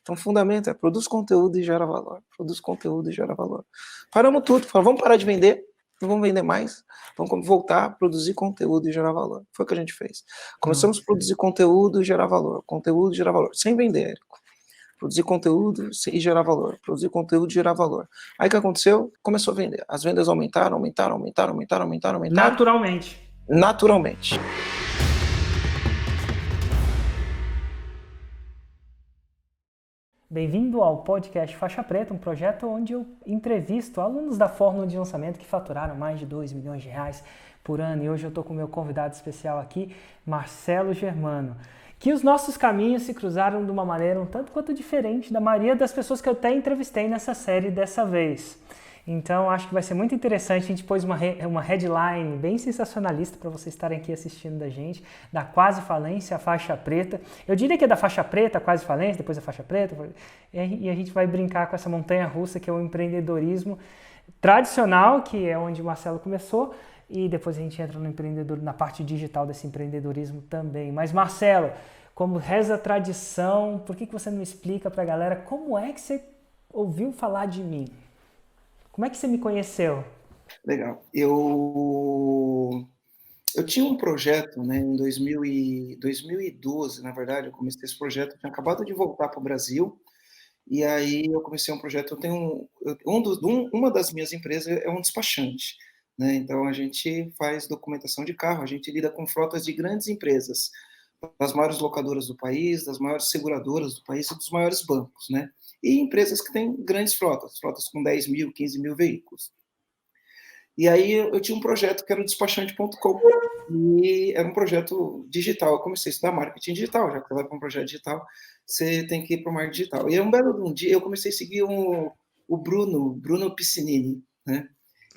Então, o fundamento é produz conteúdo e gera valor. Produz conteúdo e gera valor. Paramos tudo, falamos, vamos parar de vender, não vamos vender mais, vamos voltar a produzir conteúdo e gerar valor. Foi o que a gente fez. Começamos a produzir conteúdo e gerar valor, sem vender, Érico. Produzir conteúdo e gerar valor, produzir conteúdo e gerar valor. Aí o que aconteceu? Começou a vender. As vendas aumentaram. Naturalmente. Bem-vindo ao podcast Faixa Preta, um projeto onde eu entrevisto alunos da fórmula de lançamento que faturaram mais de 2 milhões de reais por ano. E hoje eu estou com o meu convidado especial aqui, Marcelo Germano. Que os nossos caminhos se cruzaram de uma maneira um tanto quanto diferente da maioria das pessoas que eu até entrevistei nessa série dessa vez. Então, acho que vai ser muito interessante. A gente pôs uma headline bem sensacionalista para vocês estarem aqui assistindo da gente, da quase falência à faixa preta. Eu diria que é da faixa preta, quase falência, depois da faixa preta. E a gente vai brincar com essa montanha-russa que é o empreendedorismo tradicional, que é onde o Marcelo começou, e depois a gente entra no empreendedor, na parte digital desse empreendedorismo também. Mas, Marcelo, como reza a tradição, por que você não explica para a galera como é que você ouviu falar de mim? Como é que você me conheceu? Legal. Eu tinha um projeto, né, em 2012, na verdade, eu comecei esse projeto, eu tinha acabado de voltar para o Brasil, e aí eu comecei um projeto, uma das minhas empresas é um despachante, né, então a gente faz documentação de carro, a gente lida com frotas de grandes empresas, das maiores locadoras do país, das maiores seguradoras do país e dos maiores bancos, né, e empresas que têm grandes frotas com 10 mil, 15 mil veículos. E aí eu tinha um projeto que era o despachante.com, e era um projeto digital. Eu comecei a estudar marketing digital, já que você vai para um projeto digital, você tem que ir para o marketing digital. E um belo dia eu comecei a seguir o Bruno Piscinini, né?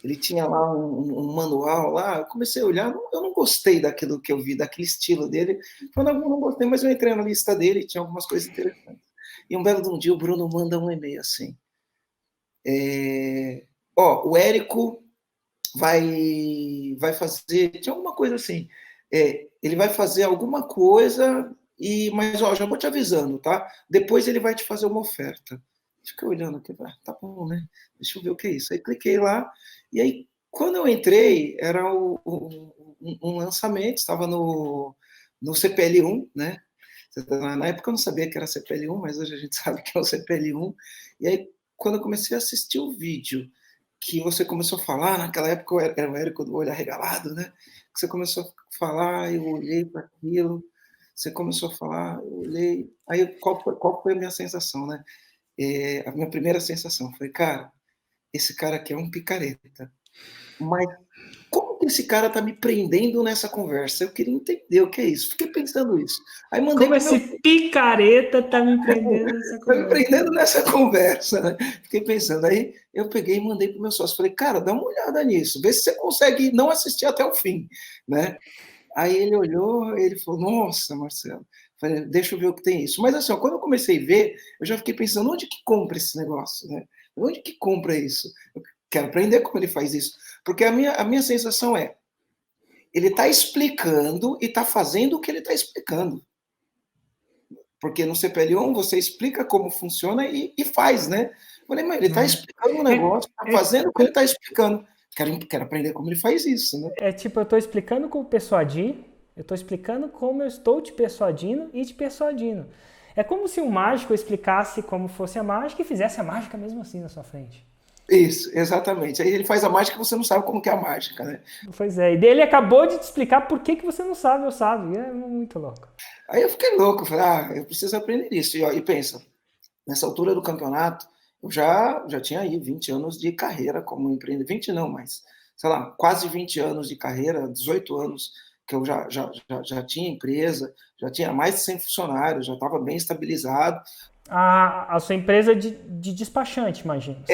Ele tinha lá um manual lá, eu comecei a olhar, eu não gostei daquilo que eu vi, daquele estilo dele. Eu não gostei, mas eu entrei na lista dele, tinha algumas coisas interessantes. E um belo dia o Bruno manda um e-mail assim, o Érico vai fazer, tinha alguma coisa assim, ele vai fazer alguma coisa, mas já vou te avisando, tá? Depois ele vai te fazer uma oferta. Fiquei olhando aqui, tá bom, né? Deixa eu ver o que é isso. Aí cliquei lá, e aí quando eu entrei, era um lançamento, estava no CPL1, né? Na época eu não sabia que era CPL1, mas hoje a gente sabe que é o CPL1. E aí, quando eu comecei a assistir o vídeo, que você começou a falar, naquela época eu era o Érico do olho arregalado, né? Que você começou a falar, eu olhei para aquilo, você começou a falar, eu olhei. Aí qual foi a minha sensação, né? A minha primeira sensação foi, cara, esse cara aqui é um picareta. Mas como que esse cara tá me prendendo nessa conversa? Eu queria entender o que é isso. Fiquei pensando isso. Aí mandei como esse picareta tá me prendendo nessa conversa? Tá me prendendo nessa conversa, né? Fiquei pensando. Aí eu peguei e mandei pro meu sócio. Falei, cara, dá uma olhada nisso. Vê se você consegue não assistir até o fim, né? Aí ele olhou, ele falou, nossa, Marcelo. Falei, deixa eu ver o que tem isso. Mas assim, quando eu comecei a ver, eu já fiquei pensando, onde que compra esse negócio, né? Onde que compra isso? Eu quero aprender como ele faz isso. Porque a minha sensação é, ele está explicando e está fazendo o que ele está explicando. Porque no CPL1 você explica como funciona e faz, né? Eu falei, mas ele está explicando um negócio, está fazendo o que ele está explicando. Quero aprender como ele faz isso, né? Eu estou explicando como persuadir, eu estou explicando como eu estou te persuadindo e te persuadindo. É como se um mágico explicasse como fosse a mágica e fizesse a mágica mesmo assim na sua frente. Isso, exatamente. Aí ele faz a mágica e você não sabe como que é a mágica, né? Pois é, e dele acabou de te explicar por que você não sabe, eu sabe. É muito louco. Aí eu fiquei louco, falei, eu preciso aprender isso. E pensa, nessa altura do campeonato, eu já tinha aí 20 anos de carreira como empreendedor. 20 não, mas, sei lá, quase 20 anos de carreira, 18 anos que eu já tinha empresa, já tinha mais de 100 funcionários, já estava bem estabilizado. A sua empresa de despachante, imagino.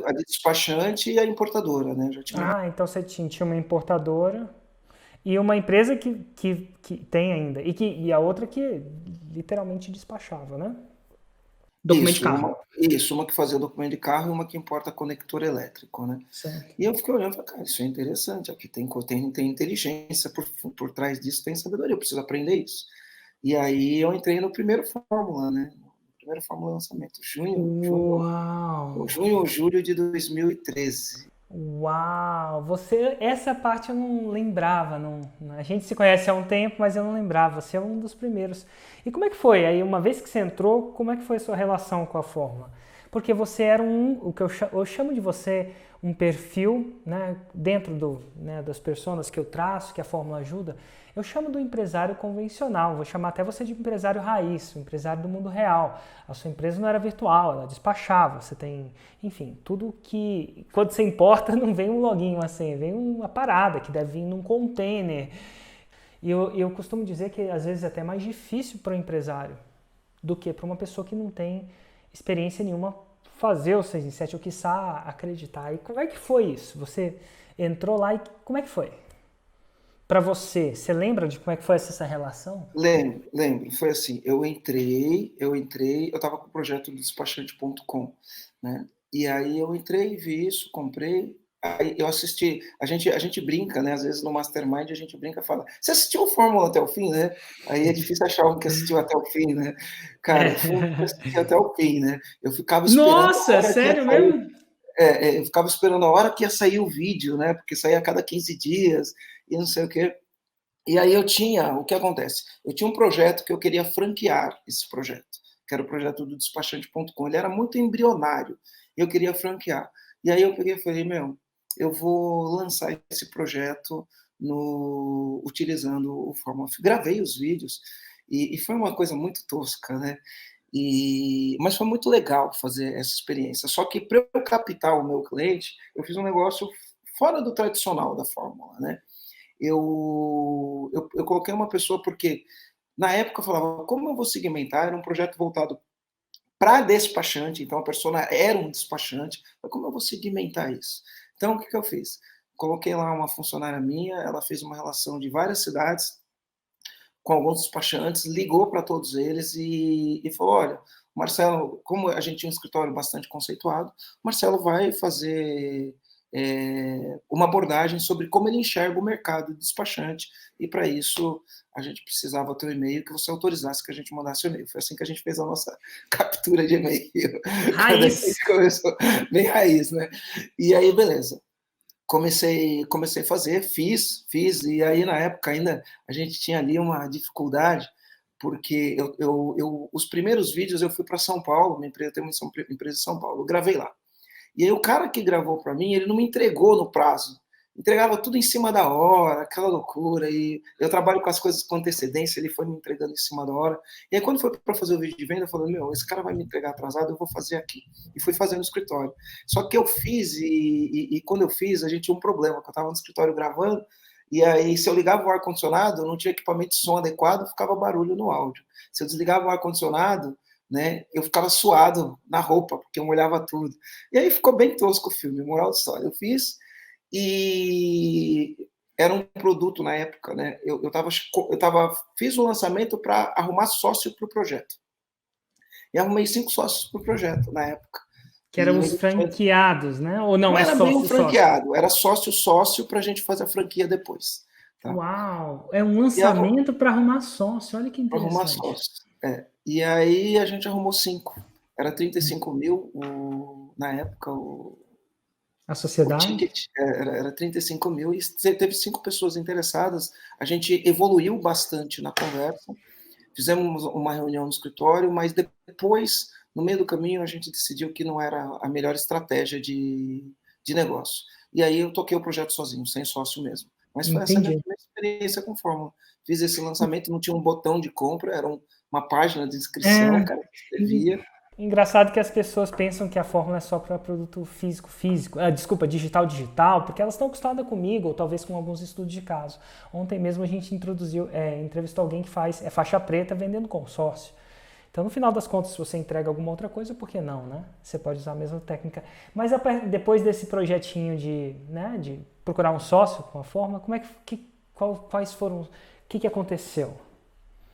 A despachante e a importadora, né? Já tinha... então você tinha uma importadora e uma empresa que tem ainda. E a outra que literalmente despachava, né? Documento de carro. Uma que fazia documento de carro e uma que importa conector elétrico, né? Certo. E eu fiquei olhando e falei, cara, isso é interessante, aqui tem inteligência por trás disso, tem sabedoria, eu preciso aprender isso. E aí eu entrei no primeiro Fórmula, né? primeiro Fórmula lançamento. Junho Uau! ou julho de 2013. Uau! Essa parte eu não lembrava. A gente se conhece há um tempo, mas eu não lembrava. Você é um dos primeiros. E como é que foi? Aí, uma vez que você entrou, como é que foi a sua relação com a Fórmula? Porque você era o que eu chamo de você um perfil, né, dentro das pessoas que eu traço, que a Fórmula ajuda. Eu chamo do empresário convencional, vou chamar até você de empresário raiz, um empresário do mundo real. A sua empresa não era virtual, ela despachava, você tem, enfim, tudo que, quando você importa, não vem um login, uma senha, vem uma parada que deve vir num container. E eu costumo dizer que às vezes é até mais difícil para o empresário do que para uma pessoa que não tem experiência nenhuma fazer o 6 em 7, ou quiçá acreditar. E como é que foi isso? Você entrou lá e como é que foi? Para você, você lembra de como é que foi essa relação? Lembro. Foi assim, eu estava com o projeto do despachante.com, né? E aí eu entrei, vi isso, comprei, aí eu assisti, a gente brinca, né? Às vezes no Mastermind a gente brinca e fala, você assistiu o Fórmula até o fim, né? Aí é difícil achar um que assistiu até o fim, né? Cara, eu fui um que assisti até o fim, né? Eu ficava esperando a Nossa, hora que ia sério sair, mesmo? eu ficava esperando a hora que ia sair o vídeo, né? Porque saía a cada 15 dias e não sei o quê. E aí o que acontece? Eu tinha um projeto que eu queria franquear esse projeto, que era o projeto do despachante.com. Ele era muito embrionário, e eu queria franquear. E aí eu peguei e falei, eu vou lançar esse projeto utilizando o Forma. Gravei os vídeos, e foi uma coisa muito tosca, né? Mas foi muito legal fazer essa experiência. Só que para eu captar o meu cliente, eu fiz um negócio fora do tradicional da Fórmula, né? Eu coloquei uma pessoa porque, na época, eu falava, como eu vou segmentar? Era um projeto voltado para despachante, então a persona era um despachante, mas como eu vou segmentar isso? Então, o que eu fiz? Coloquei lá uma funcionária minha, ela fez uma relação de várias cidades com alguns despachantes, ligou para todos eles e falou, olha, Marcelo, como a gente tinha um escritório bastante conceituado, Marcelo vai fazer uma abordagem sobre como ele enxerga o mercado de despachante, e para isso a gente precisava ter um e-mail que você autorizasse que a gente mandasse o e-mail. Foi assim que a gente fez a nossa captura de e-mail. Quando a Raiz. gente começou, bem raiz, né? E aí, beleza. Comecei a fazer, fiz, e aí na época ainda a gente tinha ali uma dificuldade, porque os primeiros vídeos eu fui para São Paulo, minha empresa tem uma empresa em São Paulo, eu gravei lá. E aí o cara que gravou para mim, ele não me entregou no prazo. Entregava tudo em cima da hora, aquela loucura. E eu trabalho com as coisas com antecedência, ele foi me entregando em cima da hora. E aí quando foi para fazer o vídeo de venda, eu falei, esse cara vai me entregar atrasado, eu vou fazer aqui. E fui fazer no escritório. Só que eu fiz, e quando eu fiz, a gente tinha um problema, que eu estava no escritório gravando, e aí se eu ligava o ar-condicionado, eu não tinha equipamento de som adequado, ficava barulho no áudio. Se eu desligava o ar-condicionado, né, eu ficava suado na roupa, porque eu molhava tudo. E aí ficou bem tosco o filme, moral da história. Eu fiz, e era um produto na época, né? Fiz o lançamento para arrumar sócio para o projeto. E arrumei 5 sócios para o projeto na época. Que eram os franqueados, né? Ou não, não é era bem um sócio? franqueado, era sócio para a gente fazer a franquia depois. Tá? Uau! É um lançamento para arrumar sócio, olha que Para arrumar interessante. sócio. E aí a gente arrumou 5. Era 35 mil na época A o sociedade? ticket, era 35 mil, e teve 5 pessoas interessadas. A gente evoluiu bastante na conversa, fizemos uma reunião no escritório, mas depois, no meio do caminho, a gente decidiu que não era a melhor estratégia de negócio. E aí eu toquei o projeto sozinho, sem sócio mesmo. Mas foi essa a minha Entendi. primeira experiência com Fórmula. Fiz esse lançamento, não tinha um botão de compra, era uma página de inscrição, o cara escrevia. Engraçado que as pessoas pensam que a fórmula é só para produto físico. Desculpa, digital, porque elas estão acostumadas comigo, ou talvez com alguns estudos de caso. Ontem mesmo a gente entrevistou alguém que faz faixa preta vendendo consórcio. Então, no final das contas, se você entrega alguma outra coisa, por que não, né? Você pode usar a mesma técnica. Mas depois desse projetinho de procurar um sócio com a fórmula, quais foram, o que aconteceu?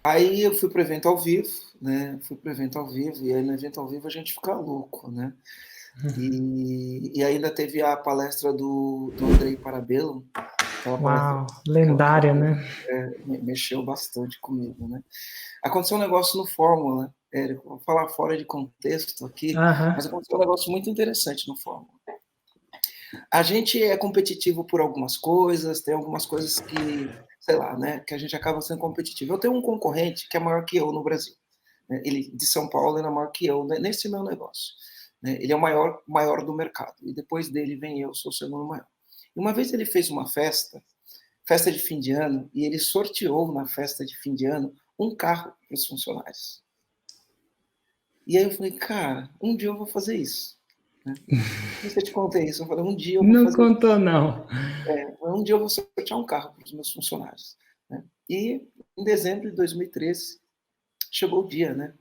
Aí eu fui para o evento ao vivo, né? E aí no evento ao vivo a gente fica louco, né? E ainda teve a palestra do Andrei Parabelo, aquela palestra Uau, lendária, né? mexeu bastante comigo, né? Aconteceu um negócio no Fórmula, Érico, vou falar fora de contexto aqui, Aham. mas aconteceu um negócio muito interessante no Fórmula. A gente é competitivo por algumas coisas, tem algumas coisas que, sei lá, né, que a gente acaba sendo competitivo. Eu tenho um concorrente que é maior que eu no Brasil, né? Ele de São Paulo, ele é maior que eu nesse meu negócio, né? Ele é o maior do mercado, e depois dele vem eu, sou o segundo maior. E uma vez ele fez uma festa de fim de ano, e ele sorteou na festa de fim de ano um carro para os funcionários. E aí eu falei, cara, um dia eu vou fazer isso, né? Não sei se eu te contei isso, eu falei, um dia eu vou Não fazer contou, isso. não. Um dia eu vou sortear um carro para os meus funcionários, né? E em dezembro de 2013 chegou o dia, né,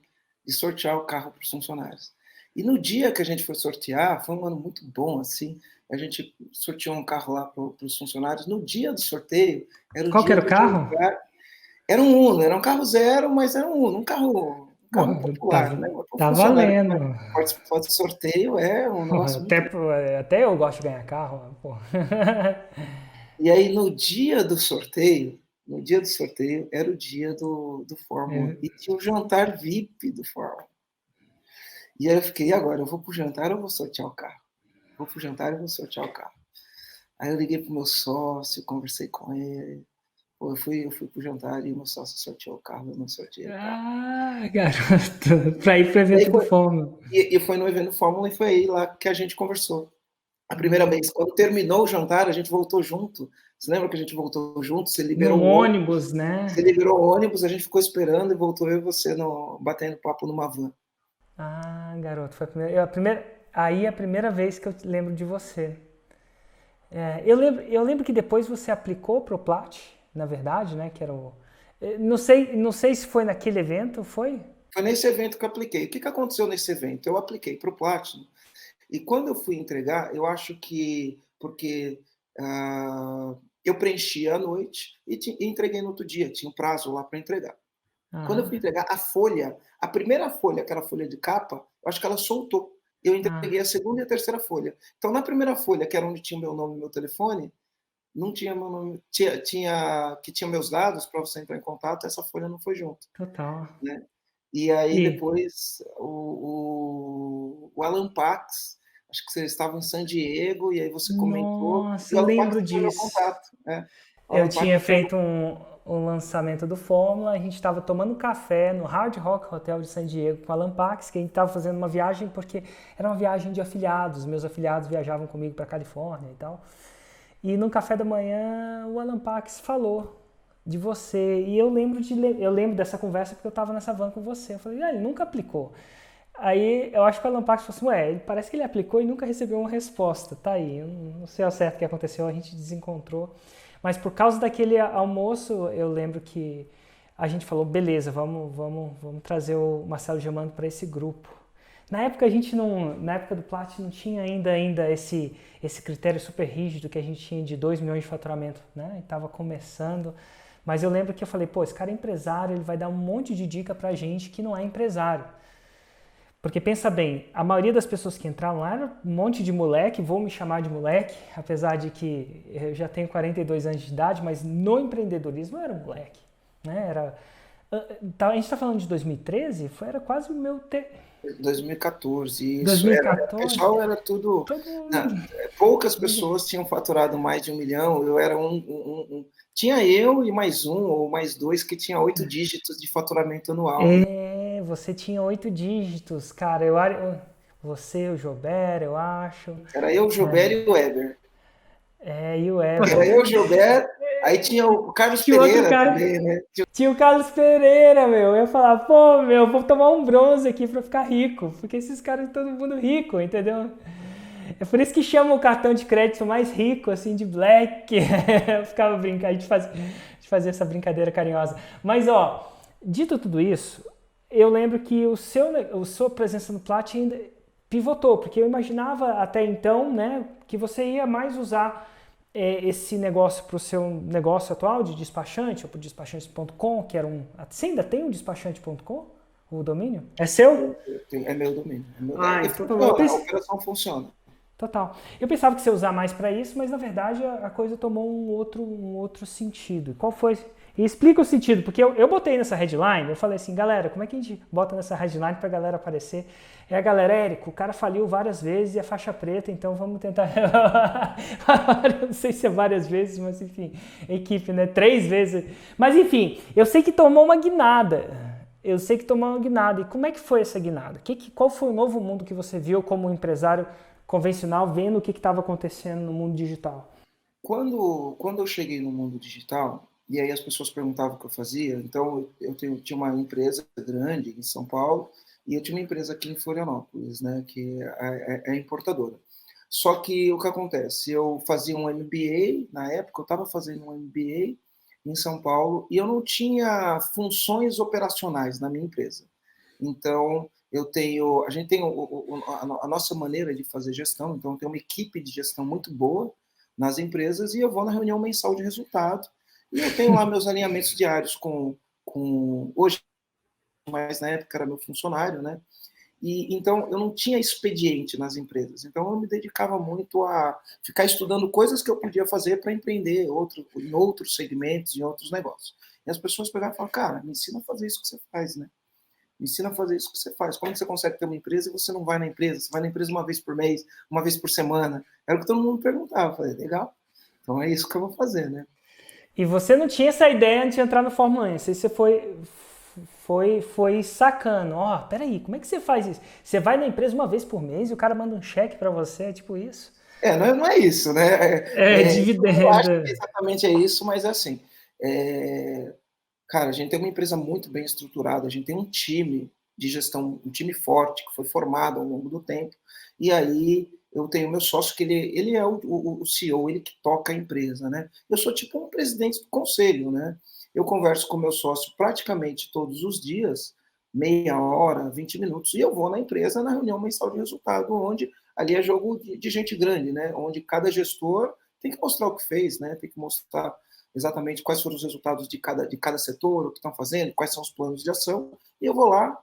de sortear o carro para os funcionários. E no dia que a gente foi sortear, foi um ano muito bom, assim, a gente sorteou um carro lá para os funcionários. No dia do sorteio, era o Qual que dia era o do carro? jantar. Era um Uno, era um carro zero, mas era um Uno, um Pô, carro tá, popular, né? Para o tá funcionário que valendo. vai participar do sorteio é um negócio Até, muito bom. até eu gosto de ganhar carro, pô. E aí, no dia do sorteio, era o dia do Fórmula. E tinha o jantar VIP do Fórmula. E aí eu fiquei, e agora? Eu vou pro jantar ou vou sortear o carro? Vou pro jantar ou vou sortear o carro? Aí eu liguei pro meu sócio, conversei com ele. Pô, eu fui pro jantar e o meu sócio sorteou o carro, eu não sorteei o carro. Ah, garoto, pra ir pro E, aí evento do foi, Fórmula. e foi no evento Fórmula e foi aí lá que a gente conversou. A primeira Hum. vez, quando terminou o jantar, a gente voltou junto. Você lembra que a gente voltou junto? Você liberou Num o ônibus, ônibus, né? a gente ficou esperando e voltou eu e você no, batendo papo numa van. Ah, garoto, foi aí é a primeira vez que eu lembro de você. É, eu lembro que depois você aplicou pro Plat, na verdade, né? Que era o. Não sei se foi naquele evento, foi? Foi nesse evento que eu apliquei. O que aconteceu nesse evento? Eu apliquei para o Platinum e quando eu fui entregar, eu acho que porque eu preenchi à noite e entreguei no outro dia, tinha um prazo lá para entregar. Quando eu Aham. fui entregar a primeira folha, aquela folha de capa, eu acho que ela soltou. Eu entreguei Ah, a segunda e a terceira folha. Então, na primeira folha, que era onde tinha meu nome e meu telefone, não tinha meu nome, que tinha meus dados para você entrar em contato, essa folha não foi junto, total. né? E aí E, depois o Alan Pax, acho que você estava em San Diego, e aí você comentou, e nossa, o eu Alan Pax lembro tinha meu disso. contato, né? O Eu Alan Pax tinha tinha meu... feito um lançamento do Fórmula, a gente estava tomando café no Hard Rock Hotel de San Diego com a Alan Pax, que a gente estava fazendo uma viagem, porque era uma viagem de afiliados, meus afiliados viajavam comigo para Califórnia e tal. E no café da manhã o Alan Pax falou de você. E eu lembro dessa conversa porque eu estava nessa van com você. Eu falei, ele nunca aplicou. Aí eu acho que o Alan Pax falou assim, parece que ele aplicou e nunca recebeu uma resposta. Tá aí, eu não sei ao certo o que aconteceu, a gente desencontrou. Mas por causa daquele almoço, eu lembro que a gente falou, beleza, vamos trazer o Marcelo Germano para esse grupo. Na época a gente não, na época do Plat não tinha ainda esse critério super rígido que a gente tinha de 2 milhões de faturamento, né? Estava começando, mas eu lembro que eu falei, esse cara é empresário, ele vai dar um monte de dica pra gente que não é empresário. Porque pensa bem, a maioria das pessoas que entraram lá era um monte de moleque, vou me chamar de moleque, apesar de que eu já tenho 42 anos de idade, mas no empreendedorismo eu era moleque, né? A gente está falando de 2013, era quase o meu 2014, isso era, o 2014, pessoal era tudo, todo né, poucas ninguém. pessoas tinham faturado mais de 1 milhão, eu era tinha eu e mais um ou mais dois que tinha 8 dígitos de faturamento anual, né? Você tinha 8 dígitos, cara. Você, o Jober, eu acho. Era eu, o Gilberto e o Weber. E o Era Ever. eu, o Gilberto, aí tinha o Carlos Tinha outro Pereira cara. também, né? Tinha o Carlos Pereira, meu. Eu ia falar, meu, vou tomar um bronze aqui pra ficar rico. Porque esses caras todo mundo rico, entendeu? É por isso que chamam o cartão de crédito mais rico, assim, de Black. Eu ficava brincando, a gente fazia essa brincadeira carinhosa. Mas, dito tudo isso, eu lembro que a sua presença no Plat ainda pivotou, porque eu imaginava até então, né, que você ia mais usar esse negócio para o seu negócio atual de despachante, ou para o despachante.com, que era um... Você ainda tem um despachante.com, o domínio? É seu? É meu domínio. Ah, então tá bom. Funciona, a operação funciona. Total. Eu pensava que você ia usar mais para isso, mas na verdade a coisa tomou um outro sentido. Qual foi E explica o sentido, porque eu botei nessa headline, eu falei assim, galera, como é que a gente bota nessa headline pra galera aparecer? É a galera, Érico, o cara faliu várias vezes e é faixa preta, então vamos tentar... eu não sei se é várias vezes, mas enfim, equipe, né? 3 vezes. Mas enfim, eu sei que tomou uma guinada. Eu sei que tomou uma guinada. E como é que foi essa guinada? Qual foi o novo mundo que você viu como empresário convencional, vendo o que estava acontecendo no mundo digital? Quando eu cheguei no mundo digital, e aí as pessoas perguntavam o que eu fazia, então tinha uma empresa grande em São Paulo, e eu tinha uma empresa aqui em Florianópolis, né, que é importadora. Só que o que acontece? Eu fazia um MBA, na época eu estava fazendo um MBA em São Paulo, e eu não tinha funções operacionais na minha empresa. Então, a gente tem a nossa maneira de fazer gestão, então tem uma equipe de gestão muito boa nas empresas e eu vou na reunião mensal de resultado e eu tenho lá meus alinhamentos diários com hoje, mas na época era meu funcionário, né? E então eu não tinha expediente nas empresas, então eu me dedicava muito a ficar estudando coisas que eu podia fazer para empreender em outros segmentos, em outros negócios. E as pessoas pegavam e falavam, cara, me ensina a fazer isso que você faz, né? Me ensina a fazer isso que você faz. Como você consegue ter uma empresa e você não vai na empresa? Você vai na empresa uma vez por mês, uma vez por semana. Era o que todo mundo perguntava. Eu falei, legal. Então é isso que eu vou fazer, né? E você não tinha essa ideia antes de entrar no Fórmula 1. Você foi sacando. Ó, peraí, como é que você faz isso? Você vai na empresa uma vez por mês e o cara manda um cheque para você, é tipo isso? Não é isso, né? É, Eu acho que dividendo. exatamente é isso, mas é assim. É, cara, a gente tem uma empresa muito bem estruturada, a gente tem um time de gestão, um time forte, que foi formado ao longo do tempo, e aí eu tenho meu sócio, que ele é o CEO, ele que toca a empresa, né? Eu sou tipo um presidente do conselho, né? Eu converso com meu sócio praticamente todos os dias, meia hora, 20 minutos, e eu vou na empresa na reunião mensal de resultado, onde ali é jogo de gente grande, né? Onde cada gestor tem que mostrar o que fez, né? Tem que mostrar exatamente quais foram os resultados de cada setor, o que estão fazendo, quais são os planos de ação, e eu vou lá,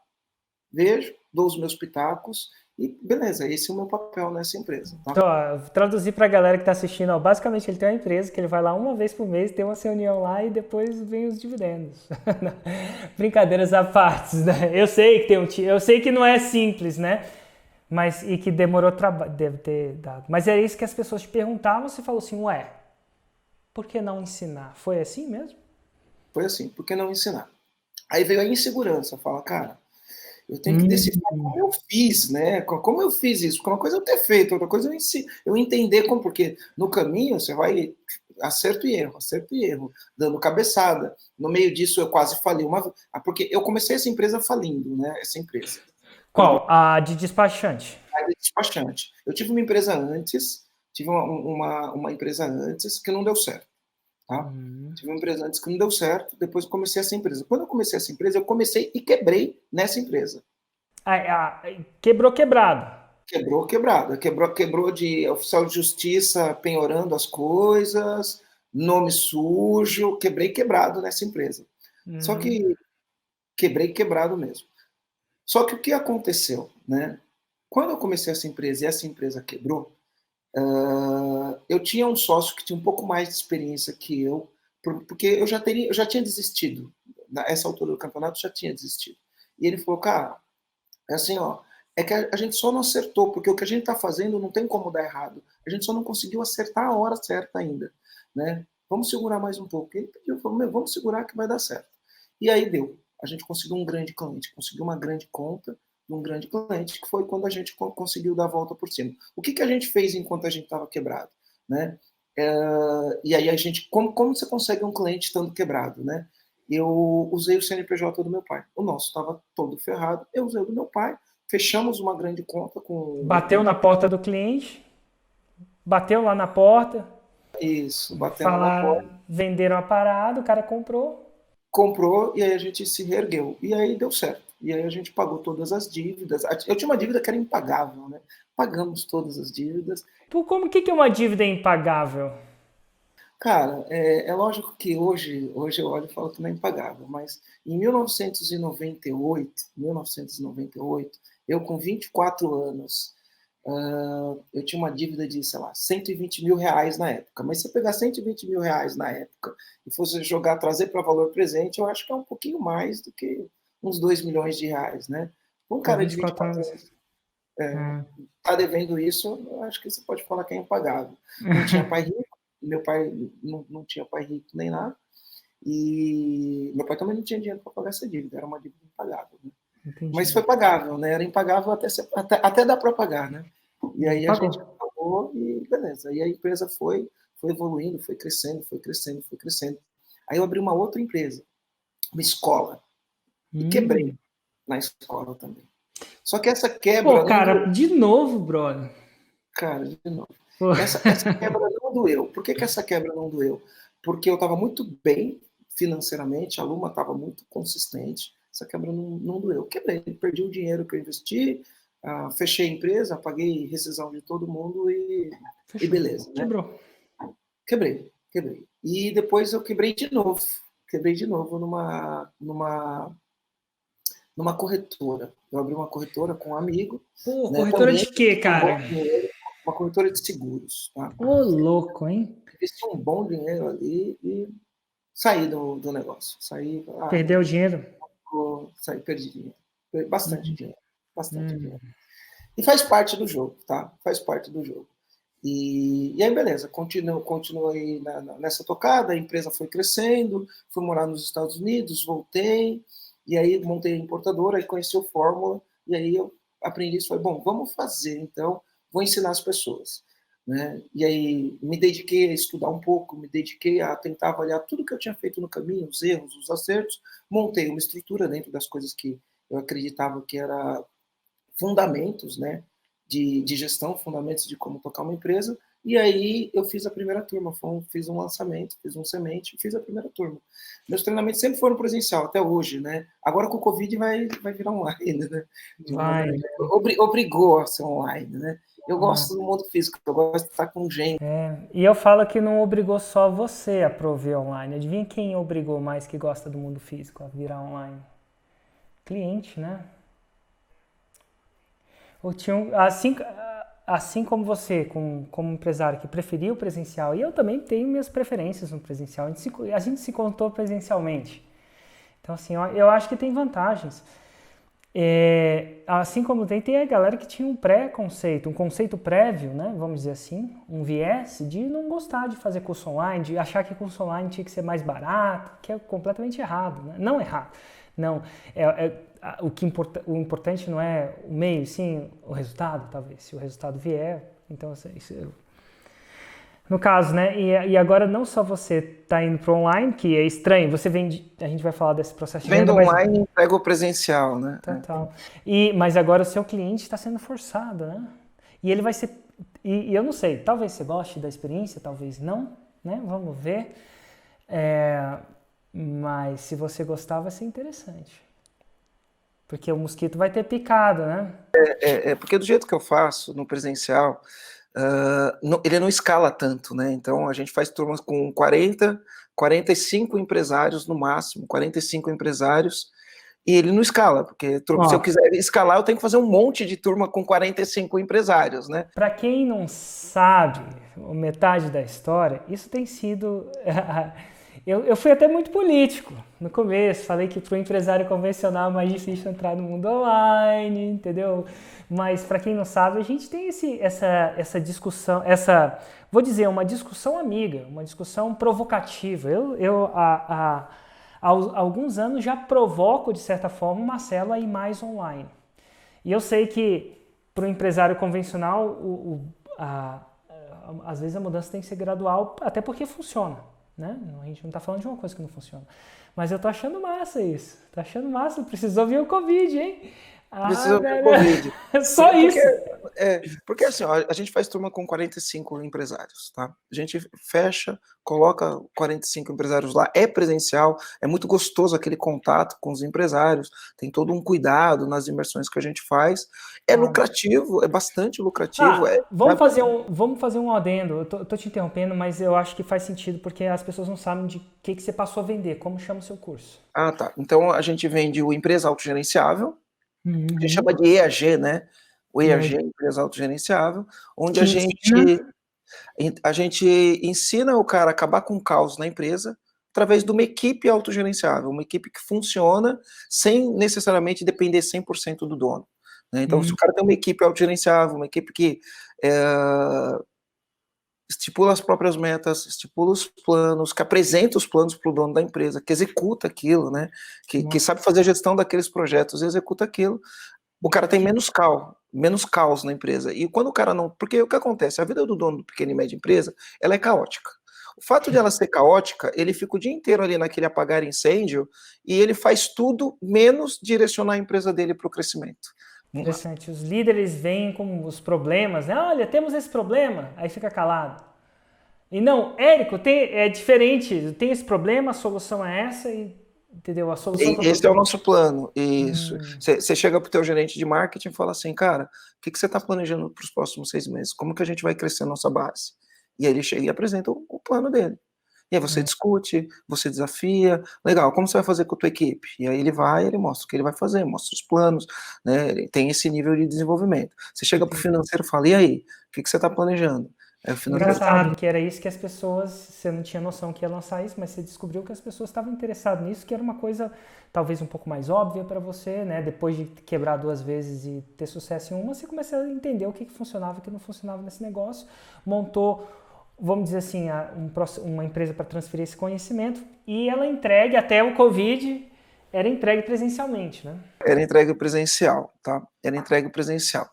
vejo, dou os meus pitacos, e beleza, esse é o meu papel nessa empresa. Tá? Então, ó, vou traduzir para a galera que está assistindo. Ó, basicamente, ele tem uma empresa que ele vai lá uma vez por mês, tem uma reunião lá e depois vem os dividendos. Brincadeiras à parte, né? Eu sei que tem eu sei que não é simples, né? Mas e que demorou trabalho, deve ter dado. Mas é isso que as pessoas te perguntavam, você falou assim, ué, por que não ensinar? Foi assim mesmo? Foi assim, por que não ensinar? Aí veio a insegurança, fala, cara, eu tenho que decidir como eu fiz, né? Como eu fiz isso? Porque uma coisa é eu ter feito, outra coisa é eu entender como, porque no caminho você vai acerto e erro, dando cabeçada. No meio disso eu quase falei porque eu comecei essa empresa falindo, né? Essa empresa. Qual? A de despachante. A de despachante. Eu tive uma empresa antes, tive uma empresa antes que não deu certo, tá? Tive uma empresa antes que não deu certo, depois eu comecei essa empresa. Quando eu comecei essa empresa, eu comecei e quebrei nessa empresa. Quebrou quebrado. Quebrou quebrado. Quebrou de oficial de justiça penhorando as coisas, nome sujo, quebrei quebrado nessa empresa. Só que quebrei quebrado mesmo. Só que o que aconteceu, né? Quando eu comecei essa empresa e essa empresa quebrou, eu tinha um sócio que tinha um pouco mais de experiência que eu, porque eu já tinha desistido. Nessa altura do campeonato, eu já tinha desistido. E ele falou, cara, é assim, ó, é que a gente só não acertou, porque o que a gente está fazendo não tem como dar errado. A gente só não conseguiu acertar a hora certa ainda, né? Vamos segurar mais um pouco. Ele pediu, falou, meu, vamos segurar que vai dar certo. E aí deu. A gente conseguiu um grande cliente, conseguiu uma grande conta de um grande cliente, que foi quando a gente conseguiu dar a volta por cima. O que a gente fez enquanto a gente estava quebrado, né? E aí a gente, como você consegue um cliente estando quebrado, né? Eu usei o CNPJ do meu pai. O nosso estava todo ferrado. Eu usei o do meu pai. Fechamos uma grande conta com Bateu na porta do cliente, bateu lá na porta, isso, batendo na falar, porta, venderam a parada, o cara comprou. comprou e aí a gente se reergueu. E aí deu certo. E aí a gente pagou todas as dívidas. Eu tinha uma dívida que era impagável, né? Pagamos todas as dívidas. Pô, como que é uma dívida impagável? Cara, é lógico que hoje eu olho e falo que não é impagável, mas em 1998, eu com 24 anos, eu tinha uma dívida de, sei lá, 120 mil reais na época. Mas se você pegar 120 mil reais na época e fosse jogar, trazer para valor presente, eu acho que é um pouquinho mais do que uns 2 milhões de reais, né? Um Por cara de 24 24 anos. anos Ah. está devendo isso, eu acho que você pode falar que é impagável. Não tinha pai rico, meu pai não tinha pai rico nem nada, e meu pai também não tinha dinheiro para pagar essa dívida, era uma dívida impagável, né? Mas Entendi. foi pagável, né? Era impagável até dar para pagar, né? E E aí a gente pagou. pagou e beleza. E a empresa foi evoluindo, foi crescendo, foi crescendo, foi crescendo. Aí eu abri uma outra empresa, uma escola, e quebrei Hum. na escola também. Só que essa Pô, quebra não cara, doeu, de novo, brother. cara, de novo. Pô. Essa quebra não doeu. Por que essa quebra não doeu? Porque eu estava muito bem financeiramente, a Luma estava muito consistente, essa quebra não doeu. Quebrei, perdi o dinheiro que eu investi, fechei a empresa, paguei rescisão de todo mundo e Fechou. beleza, né? Quebrou. Quebrei. E depois eu quebrei de novo numa corretora. Eu abri uma corretora com um amigo, Pô, né? corretora de Também quê, um bom cara? dinheiro, uma corretora de seguros, tá? Ô, louco, hein? Investi um bom dinheiro ali e saí do negócio. Perdeu o dinheiro? Saí, perdi dinheiro. Perdi bastante Hum, dinheiro. Bastante hum. dinheiro. E faz parte do jogo, tá? Faz parte do jogo. E aí, beleza, continuei nessa tocada, a empresa foi crescendo, fui morar nos Estados Unidos, voltei, e aí montei a importadora, e conheci o Fórmula, e aí eu aprendi isso, falei, bom, vamos fazer, então, vou ensinar as pessoas. Né? E aí me dediquei a estudar um pouco, me dediquei a tentar avaliar tudo que eu tinha feito no caminho, os erros, os acertos, montei uma estrutura dentro das coisas que eu acreditava que era fundamentos, né, de gestão, fundamentos de como tocar uma empresa, e aí eu fiz a primeira turma, fiz um lançamento, fiz um semente, fiz a primeira turma. Meus treinamentos sempre foram presencial, até hoje, né? Agora com o Covid vai virar online, né? De uma Vai. maneira, obrigou a ser online, né? Eu Ah, gosto do mundo físico, eu gosto de estar com gente. e eu falo que não obrigou só você a prover online. Adivinha quem obrigou mais que gosta do mundo físico a virar online? Cliente, né? Assim como você, como empresário que preferiu o presencial, e eu também tenho minhas preferências no presencial, a gente se contou presencialmente. Então, assim, eu acho que tem vantagens. Assim como tem a galera que tinha um pré-conceito, um conceito prévio, né, vamos dizer assim, um viés de não gostar de fazer curso online, de achar que curso online tinha que ser mais barato, que é completamente errado, né? Não errado, não. O importante não é o meio, sim o resultado, talvez. Se o resultado vier, então no caso, né? E agora não só você está indo para online, que é estranho, você vende, a gente vai falar desse processo de venda, Vendo mas online e pego o presencial, né? total. Mas agora o seu cliente está sendo forçado, né? E ele vai ser. E eu não sei, talvez você goste da experiência, talvez não, né? Vamos ver. Mas se você gostar, vai ser interessante. Porque o mosquito vai ter picado, né? Porque do jeito que eu faço no presencial, ele não escala tanto, né? Então a gente faz turmas com 45 empresários no máximo, 45 empresários, e ele não escala, porque se eu quiser escalar, eu tenho que fazer um monte de turma com 45 empresários, né? Para quem não sabe metade da história, isso tem sido. Eu fui até muito político no começo, falei que para o empresário convencional é mais difícil entrar no mundo online, entendeu? Mas para quem não sabe, a gente tem essa discussão, vou dizer, uma discussão amiga, uma discussão provocativa. Há alguns anos já provoco, de certa forma, o Marcelo a ir mais online. E eu sei que para o empresário convencional, às vezes a mudança tem que ser gradual, até porque funciona. Né? A gente não está falando de uma coisa que não funciona. Mas eu tô achando massa isso. Tô achando massa. Precisou vir o Covid, hein? Precisou vir o Covid. Só isso. Porque assim, ó, a gente faz turma com 45 empresários, tá? A gente fecha, coloca 45 empresários lá, é presencial, é muito gostoso aquele contato com os empresários, tem todo um cuidado nas imersões que a gente faz. É lucrativo, é bastante lucrativo. Vamos fazer um adendo. Eu tô te interrompendo, mas eu acho que faz sentido, porque as pessoas não sabem de que você passou a vender. Como chama o seu curso? Ah, tá. Então a gente vende o Empresa Autogerenciável, a gente chama de EAG, né? O E ERG aí, é a empresa autogerenciável, onde te ensina. a gente ensina o cara a acabar com o caos na empresa através de uma equipe autogerenciável, uma equipe que funciona sem necessariamente depender 100% do dono. Né? Então, se Hum, o cara tem uma equipe autogerenciável, uma equipe que estipula as próprias metas, estipula os planos, que apresenta os planos para o dono da empresa, que executa aquilo, né? Que sabe fazer a gestão daqueles projetos e executa aquilo, o cara tem menos caos na empresa. E quando o cara não. Porque o que acontece? A vida do dono do pequeno e média empresa, ela é caótica. O fato de ela ser caótica, ele fica o dia inteiro ali naquele apagar incêndio e ele faz tudo menos direcionar a empresa dele para o crescimento. interessante. Os líderes vêm com os problemas, né? Olha, temos esse problema, aí fica calado. E não, Érico, é diferente, tem esse problema, a solução é essa, e, entendeu? A solução para Esse é você. o nosso plano. Isso. Você chega para o teu gerente de marketing e fala assim, cara, o que você está planejando para os próximos 6 meses? Como que a gente vai crescer a nossa base? E aí ele chega e apresenta o plano dele. E aí você discute, você desafia, legal, como você vai fazer com a tua equipe? E aí ele mostra o que ele vai fazer, mostra os planos, né? Ele tem esse nível de desenvolvimento. Você chega para o financeiro e fala, e aí, o que você está planejando? Aí o financeiro Engraçado que era isso que as pessoas, você não tinha noção que ia lançar isso, mas você descobriu que as pessoas estavam interessadas nisso, que era uma coisa talvez um pouco mais óbvia para você, né? Depois de quebrar 2 vezes e ter sucesso em uma, você começou a entender o que funcionava e o que não funcionava nesse negócio, montou, vamos dizer assim, uma empresa para transferir esse conhecimento e ela entregue até o Covid, era entregue presencialmente, né? era entregue presencial, tá? Era entregue presencial.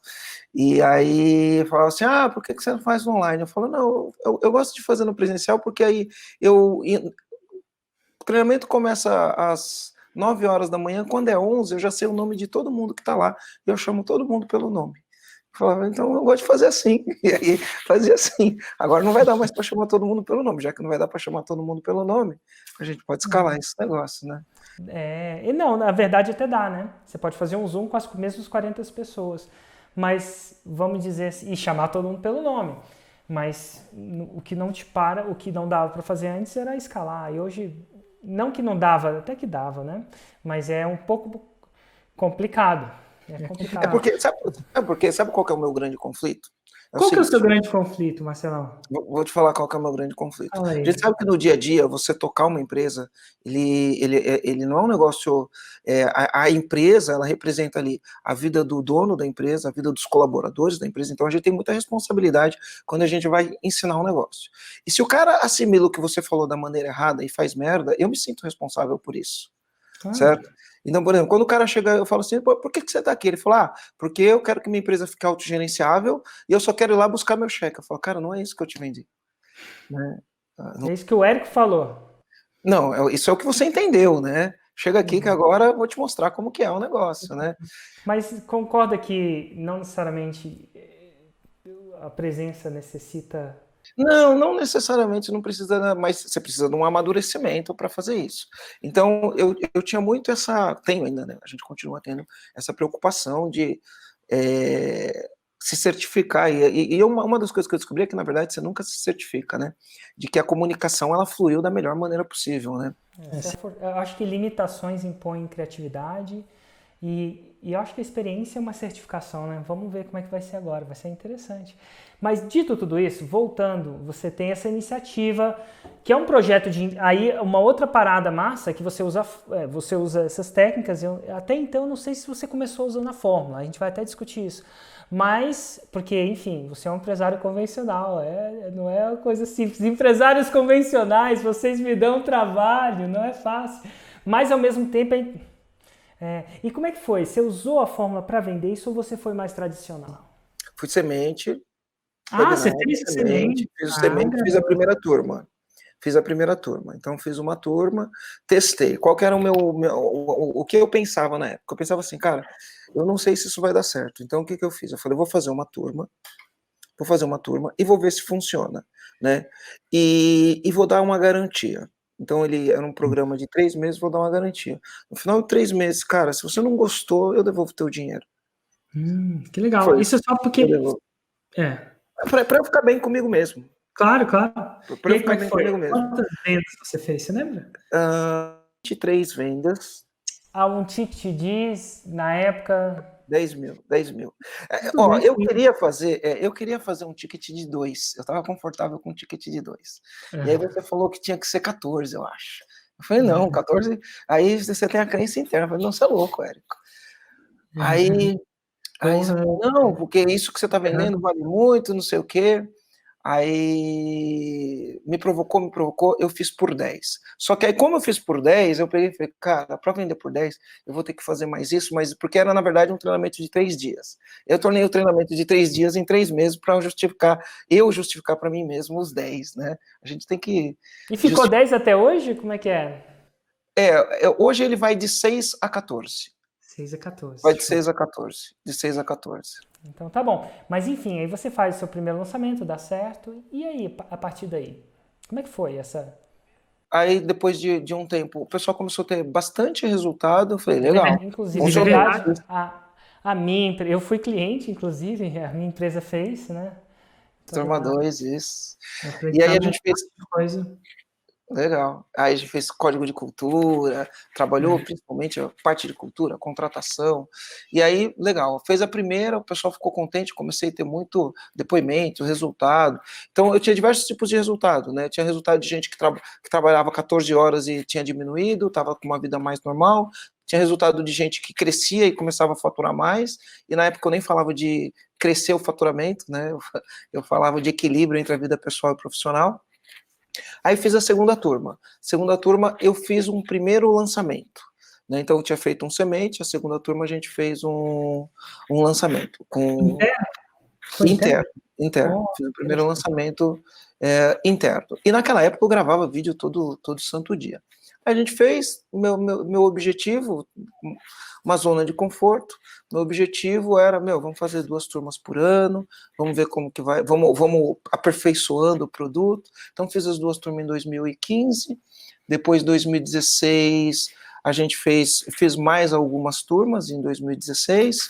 E aí falava assim, por que você não faz online? Eu falo, não, eu gosto de fazer no presencial porque aí o treinamento começa às 9 horas da manhã, quando é 11 eu já sei o nome de todo mundo que está lá, e eu chamo todo mundo pelo nome. Eu falava, então eu gosto de fazer assim, e aí fazia assim. Agora não vai dar mais para chamar todo mundo pelo nome, já que não vai dar para chamar todo mundo pelo nome, a gente pode escalar esse negócio, né? E não, na verdade até dá, né? Você pode fazer um Zoom com as mesmas 40 pessoas, mas vamos dizer assim, e chamar todo mundo pelo nome. Mas o que não te para, o que não dava para fazer antes era escalar. E hoje, não que não dava, até que dava, né? Mas é um pouco complicado. É complicado. Sabe qual que é o meu grande conflito? É o Qual que é o seu seguinte, grande conflito, Marcelão? vou te falar qual que é o meu grande conflito. Fala A aí. gente sabe que no dia a dia, você tocar uma empresa, ele não é um negócio. A empresa, ela representa ali a vida do dono da empresa, a vida dos colaboradores da empresa, então a gente tem muita responsabilidade quando a gente vai ensinar um negócio. E se o cara assimila o que você falou da maneira errada e faz merda, eu me sinto responsável por isso. Claro. Certo? Então, por exemplo, quando o cara chega, eu falo assim, por que você está aqui? Ele fala, porque eu quero que minha empresa fique autogerenciável e eu só quero ir lá buscar meu cheque. Eu falo, cara, não é isso que eu te vendi. Né? É isso que o Érico falou. Não, isso é o que você entendeu, né? Chega aqui que agora eu vou te mostrar como que é o negócio, né? Mas concorda que não necessariamente a presença necessita. Não necessariamente não precisa, mas você precisa de um amadurecimento para fazer isso. Então, eu tinha muito tenho ainda, né? A gente continua tendo essa preocupação de se certificar. E uma das coisas que eu descobri é que, na verdade, você nunca se certifica, né? De que a comunicação, ela fluiu da melhor maneira possível, né? Eu acho que limitações impõem criatividade e eu acho que a experiência é uma certificação, né? Vamos ver como é que vai ser agora, vai ser interessante. Mas dito tudo isso, voltando, você tem essa iniciativa, que é um projeto de. Aí, uma outra parada massa que você usa essas técnicas. Até então, não sei se você começou usando a fórmula, a gente vai até discutir isso. Mas, porque, enfim, você é um empresário convencional, não é uma coisa simples. Empresários convencionais, vocês me dão trabalho, não é fácil. Mas, ao mesmo tempo, e como é que foi? Você usou a fórmula para vender isso ou você foi mais tradicional? Fui semente, Você webinar de fez semente, semente. fiz semente, fiz a primeira turma. Fiz a primeira turma. Então, fiz uma turma, testei. Qual que era o que eu pensava na época? Eu pensava assim, cara, eu não sei se isso vai dar certo. Então, o que eu fiz? Eu falei, vou fazer uma turma e vou ver se funciona, né? E vou dar uma garantia. Então, ele era um programa de 3 meses, vou dar uma garantia. No final de 3 meses, cara, se você não gostou, eu devolvo o teu dinheiro. Que legal. Foi Isso é isso. só porque. É. Para eu ficar bem comigo mesmo. Claro, claro. Para E eu aí, como ficar é que bem foi? comigo mesmo. Quantas vendas você fez? Você lembra? 23 vendas. Um ticket diz, na época. 10 mil, 10 mil. Muito Ó, bem. eu queria fazer um ticket de 2. Eu estava confortável com um ticket de 2. E aí É. você falou que tinha que ser 14, eu acho. Eu falei, não, Uhum. 14. Aí você tem a crença interna. Eu falei, não, você é louco, Érico. Aí, aí você Porra. falou, não, porque isso que você está Aham. vendendo vale muito, não sei o quê. Aí me provocou, eu fiz por 10. Só que aí, como eu fiz por 10, eu peguei e falei, cara, para vender por 10, eu vou ter que fazer mais isso, mas porque era, na verdade, um treinamento de 3 dias. Eu tornei o treinamento de 3 dias em 3 meses para justificar para mim mesmo os 10, né? A gente tem que E ficou justificar. 10 até hoje? Como é que é? Hoje ele vai de 6 a 14. 6 a 14, Vai de show. 6 a 14. De 6 a 14. Então tá bom. Mas enfim, aí você faz o seu primeiro lançamento, dá certo. E aí, a partir daí? Como é que foi essa? Aí, depois de um tempo, o pessoal começou a ter bastante resultado. Eu falei, legal, Inclusive, é funcionou. verdade, eu fui cliente, inclusive, a minha empresa fez, né? Turma Toda 2, isso. E aí a acreditava em gente fez, coisa. legal. Aí a gente fez código de cultura, trabalhou principalmente a parte de cultura, contratação. E aí, legal, fez a primeira, o pessoal ficou contente, comecei a ter muito depoimento, resultado. Então, eu tinha diversos tipos de resultado, né? Tinha resultado de gente que trabalhava 14 horas e tinha diminuído, estava com uma vida mais normal. Tinha resultado de gente que crescia e começava a faturar mais. E na época eu nem falava de crescer o faturamento, né? Eu falava de equilíbrio entre a vida pessoal e profissional. Aí fiz a segunda turma. Segunda turma, eu fiz um primeiro lançamento. Né? Então, eu tinha feito um semente, a segunda turma a gente fez um lançamento com Interno? Foi interno? interno. Interno. Oh, Fiz o primeiro interessante. lançamento interno. E naquela época eu gravava vídeo todo santo dia. A gente fez o meu objetivo, uma zona de conforto. Meu objetivo era, vamos fazer 2 turmas por ano, vamos ver como que vai, vamos aperfeiçoando o produto. Então, fiz as 2 turmas em 2015, depois, em 2016, a gente fez mais algumas turmas em 2016.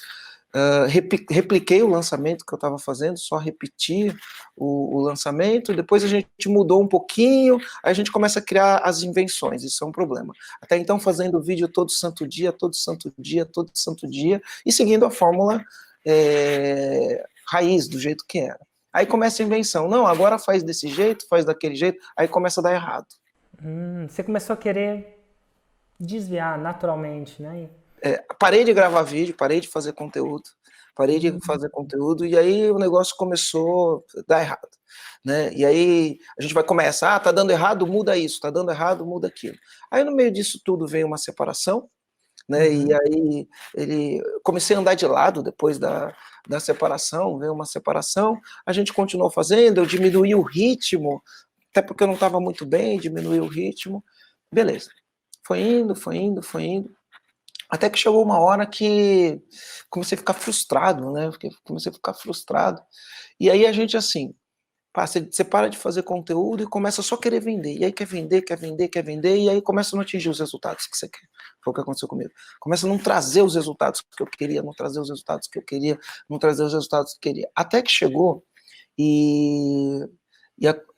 Repliquei o lançamento que eu estava fazendo, só repeti o lançamento, depois a gente mudou um pouquinho, aí a gente começa a criar as invenções, isso é um problema. Até então fazendo vídeo todo santo dia, todo santo dia, todo santo dia, e seguindo a fórmula raiz, do jeito que era. Aí começa a invenção, não, agora faz desse jeito, faz daquele jeito, aí começa a dar errado. Você começou a querer desviar naturalmente, né? Parei de gravar vídeo, parei de fazer conteúdo, e aí o negócio começou a dar errado, né? E aí a gente vai começar, tá dando errado, muda isso, tá dando errado, muda aquilo. Aí no meio disso tudo veio uma separação, né? E aí comecei a andar de lado depois da separação, veio uma separação, a gente continuou fazendo, eu diminuí o ritmo, até porque eu não estava muito bem, diminuí o ritmo, beleza. Foi indo, foi indo, foi indo. Até que chegou uma hora que comecei a ficar frustrado, né? Comecei a ficar frustrado. E aí a gente, assim, você para de fazer conteúdo e começa só a querer vender. E aí quer vender, quer vender, quer vender, e aí começa a não atingir os resultados que você quer. Foi o que aconteceu comigo. Começa a não trazer os resultados que eu queria, não trazer os resultados que eu queria, não trazer os resultados que eu queria. Até que chegou e,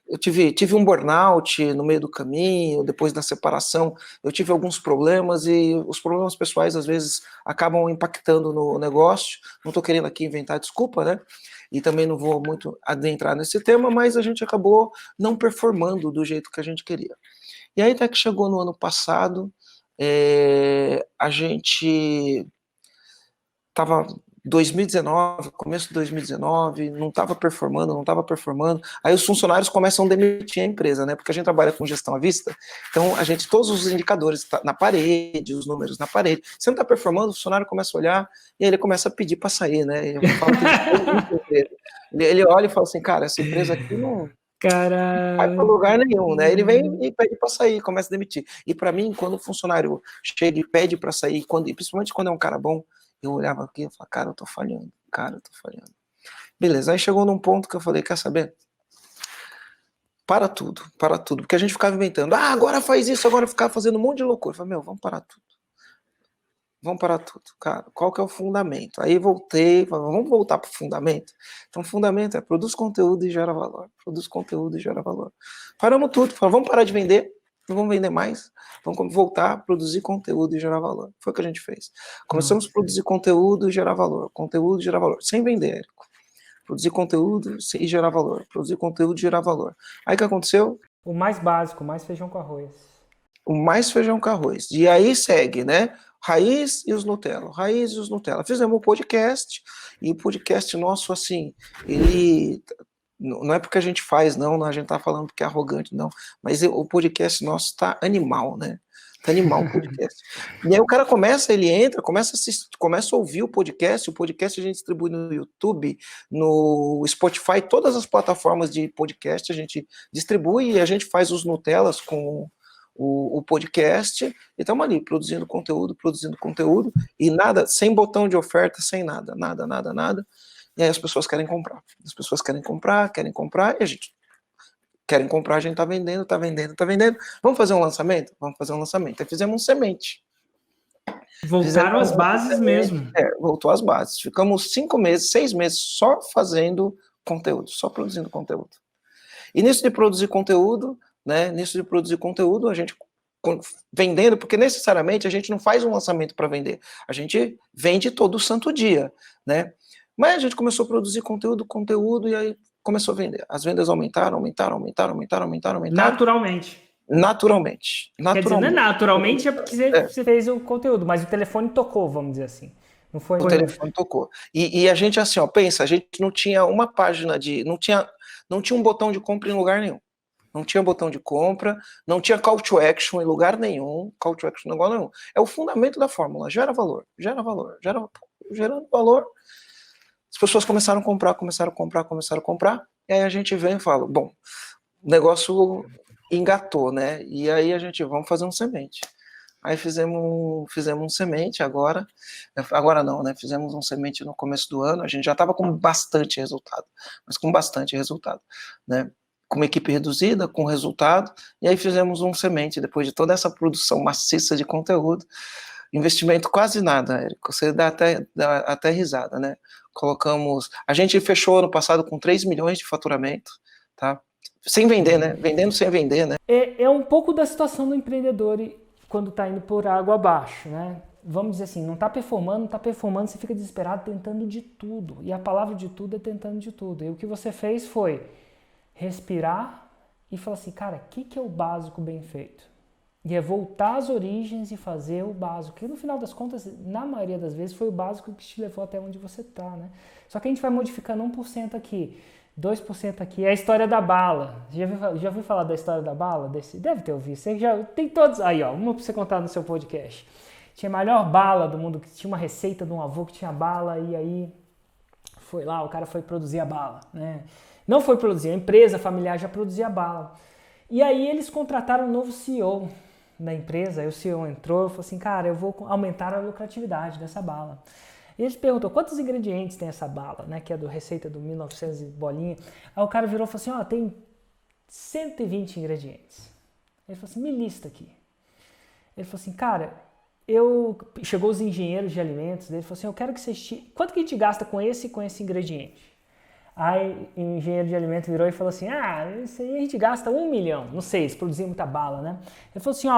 eu tive um burnout no meio do caminho, depois da separação, eu tive alguns problemas e os problemas pessoais às vezes acabam impactando no negócio. Não estou querendo aqui inventar desculpa, né? E também não vou muito adentrar nesse tema, mas a gente acabou não performando do jeito que a gente queria. E aí até que chegou no ano passado, a gente estava 2019, começo de 2019, não estava performando. Aí os funcionários começam a demitir a empresa, né? Porque a gente trabalha com gestão à vista, então todos os indicadores tá na parede, os números na parede. Você não está performando, o funcionário começa a olhar e aí ele começa a pedir para sair, né? Eu falo que ele olha e fala assim, cara, essa empresa aqui não vai para Cara, lugar nenhum, né? Ele vem e pede para sair, começa a demitir. E para mim, quando o funcionário chega e pede para sair, e principalmente quando é um cara bom, eu olhava aqui e falava, cara, eu tô falhando, cara, eu tô falhando. Beleza, aí chegou num ponto que eu falei, quer saber? Para tudo, porque a gente ficava inventando, agora faz isso, agora ficava fazendo um monte de loucura. Eu falei, vamos parar tudo, cara, qual que é o fundamento? Aí voltei, falei, vamos voltar pro fundamento? Então o fundamento é produz conteúdo e gera valor, Paramos tudo, falamos, vamos parar de vender, Não vamos vender mais, vamos voltar a produzir conteúdo e gerar valor. Foi o que a gente fez. Começamos a produzir conteúdo e gerar valor, sem vender, Érico. Produzir conteúdo e gerar valor, produzir conteúdo e gerar valor. Aí o que aconteceu? O mais básico, mais feijão com arroz. O mais feijão com arroz. E aí segue, né? Raiz e os Nutella. Raiz e os Nutella. Fizemos um podcast, e o podcast nosso, assim, ele... Não é porque a gente faz, não, a gente tá falando porque é arrogante, não. Mas o podcast nosso tá animal, né? Tá animal o podcast. E aí o cara ele entra, começa a assistir, começa a ouvir o podcast a gente distribui no YouTube, no Spotify, todas as plataformas de podcast a gente distribui, e a gente faz os Nutellas com o podcast, e estamos ali, produzindo conteúdo, e nada, sem botão de oferta, sem nada, nada. E aí as pessoas querem comprar. E a gente querem comprar, a gente tá vendendo. Vamos fazer um lançamento? Vamos fazer um lançamento. Aí fizemos um semente. Voltaram às bases mesmo. Voltou às bases. Ficamos 6 meses só fazendo conteúdo, só produzindo conteúdo. E nisso de produzir conteúdo, a gente vendendo, porque necessariamente a gente não faz um lançamento para vender, a gente vende todo santo dia, né? Mas a gente começou a produzir conteúdo e aí começou a vender. As vendas aumentaram. Naturalmente. Quer dizer, não é naturalmente, é porque você fez o conteúdo, mas o telefone tocou, vamos dizer assim. Não foi o telefone tocou. E a gente, assim, pensa, a gente não tinha uma página não tinha um botão de compra em lugar nenhum. Não tinha botão de compra, não tinha call to action em lugar nenhum, É o fundamento da fórmula, gerando valor. As pessoas começaram a comprar, e aí a gente vem e fala, bom, o negócio engatou, né? E aí a gente, vamos fazer um semente. Aí fizemos um semente agora não, né? Fizemos um semente no começo do ano, a gente já estava com bastante resultado, né? Com uma equipe reduzida, com resultado, e aí fizemos um semente, depois de toda essa produção maciça de conteúdo, investimento quase nada, Érico, você dá até risada, né? A gente fechou ano passado com 3 milhões de faturamento, tá? Sem vender, né? Vendendo sem vender, né? É um pouco da situação do empreendedor quando está indo por água abaixo, né? Vamos dizer assim, não está performando, você fica desesperado tentando de tudo. E a palavra de tudo é tentando de tudo. E o que você fez foi respirar e falar assim, cara, o que é o básico bem feito? E é voltar às origens e fazer o básico. Que no final das contas, na maioria das vezes, foi o básico que te levou até onde você está, né? Só que a gente vai modificando 1% aqui, 2% aqui. É a história da bala. Já ouviu falar da história da bala? Deve ter ouvido. Você já tem todos. Aí, ó, uma pra você contar no seu podcast. Tinha a melhor bala do mundo, que tinha uma receita de um avô que tinha bala, e aí foi lá, o cara foi produzir a bala, né? Não foi produzir, a empresa familiar já produzia a bala. E aí eles contrataram um novo CEO da empresa, aí o CEO entrou e falou assim, cara, eu vou aumentar a lucratividade dessa bala. E ele perguntou, quantos ingredientes tem essa bala, né, que é do receita do 1900 e bolinha. Aí o cara virou e falou assim, tem 120 ingredientes. Ele falou assim, me lista aqui. Ele falou assim, cara, chegou os engenheiros de alimentos dele, falou assim, eu quero que vocês quanto que a gente gasta com esse ingrediente? Aí o engenheiro de alimentos virou e falou assim, isso aí a gente gasta 1 milhão, não sei, eles produziam muita bala, né? Ele falou assim,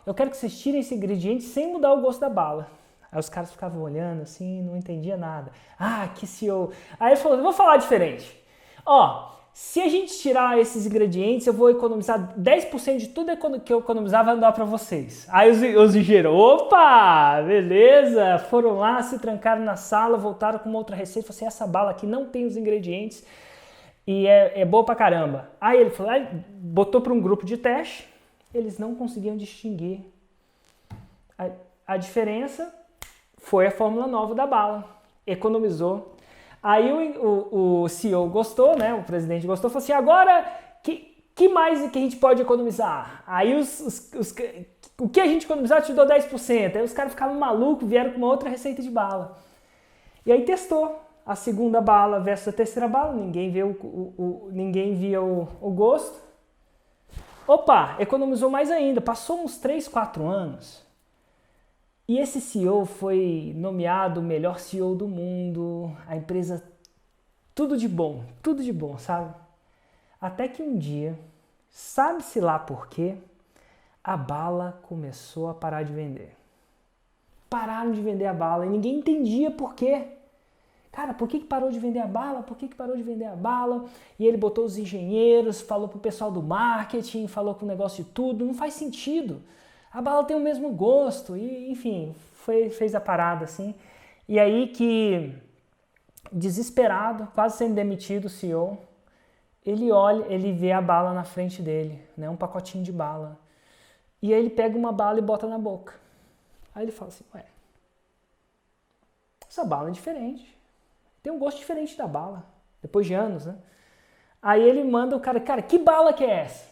eu quero que vocês tirem esse ingrediente sem mudar o gosto da bala. Aí os caras ficavam olhando assim, não entendia nada. Que CEO. Aí ele falou, eu vou falar diferente. Se a gente tirar esses ingredientes, eu vou economizar 10% de tudo que eu economizar, vai dar para vocês. Aí os engenheiros, opa, beleza, foram lá, se trancaram na sala, voltaram com uma outra receita, falaram assim, essa bala aqui não tem os ingredientes e é boa pra caramba. Aí ele falou, botou para um grupo de teste, eles não conseguiam distinguir. A diferença foi a fórmula nova da bala, economizou. Aí o CEO gostou, né? O presidente gostou, falou assim, agora, que mais que a gente pode economizar? Aí o que a gente economizar, eu te dou 10%. Aí os caras ficavam malucos, vieram com uma outra receita de bala. E aí testou a segunda bala versus a terceira bala, ninguém via o gosto. Opa, economizou mais ainda, passou uns 3, 4 anos. E esse CEO foi nomeado o melhor CEO do mundo, a empresa, tudo de bom, sabe? Até que um dia, sabe-se lá por quê, a bala começou a parar de vender. Pararam de vender a bala e ninguém entendia por quê. Cara, por que parou de vender a bala? Por que parou de vender a bala? E ele botou os engenheiros, falou pro pessoal do marketing, falou com o negócio de tudo. Não faz sentido. A bala tem o mesmo gosto. E, enfim, fez a parada assim. E aí que, desesperado, quase sendo demitido o CEO, ele vê a bala na frente dele, né? Um pacotinho de bala. E aí ele pega uma bala e bota na boca. Aí ele fala assim, ué, essa bala é diferente. Tem um gosto diferente da bala. Depois de anos, né? Aí ele manda o cara, que bala que é essa?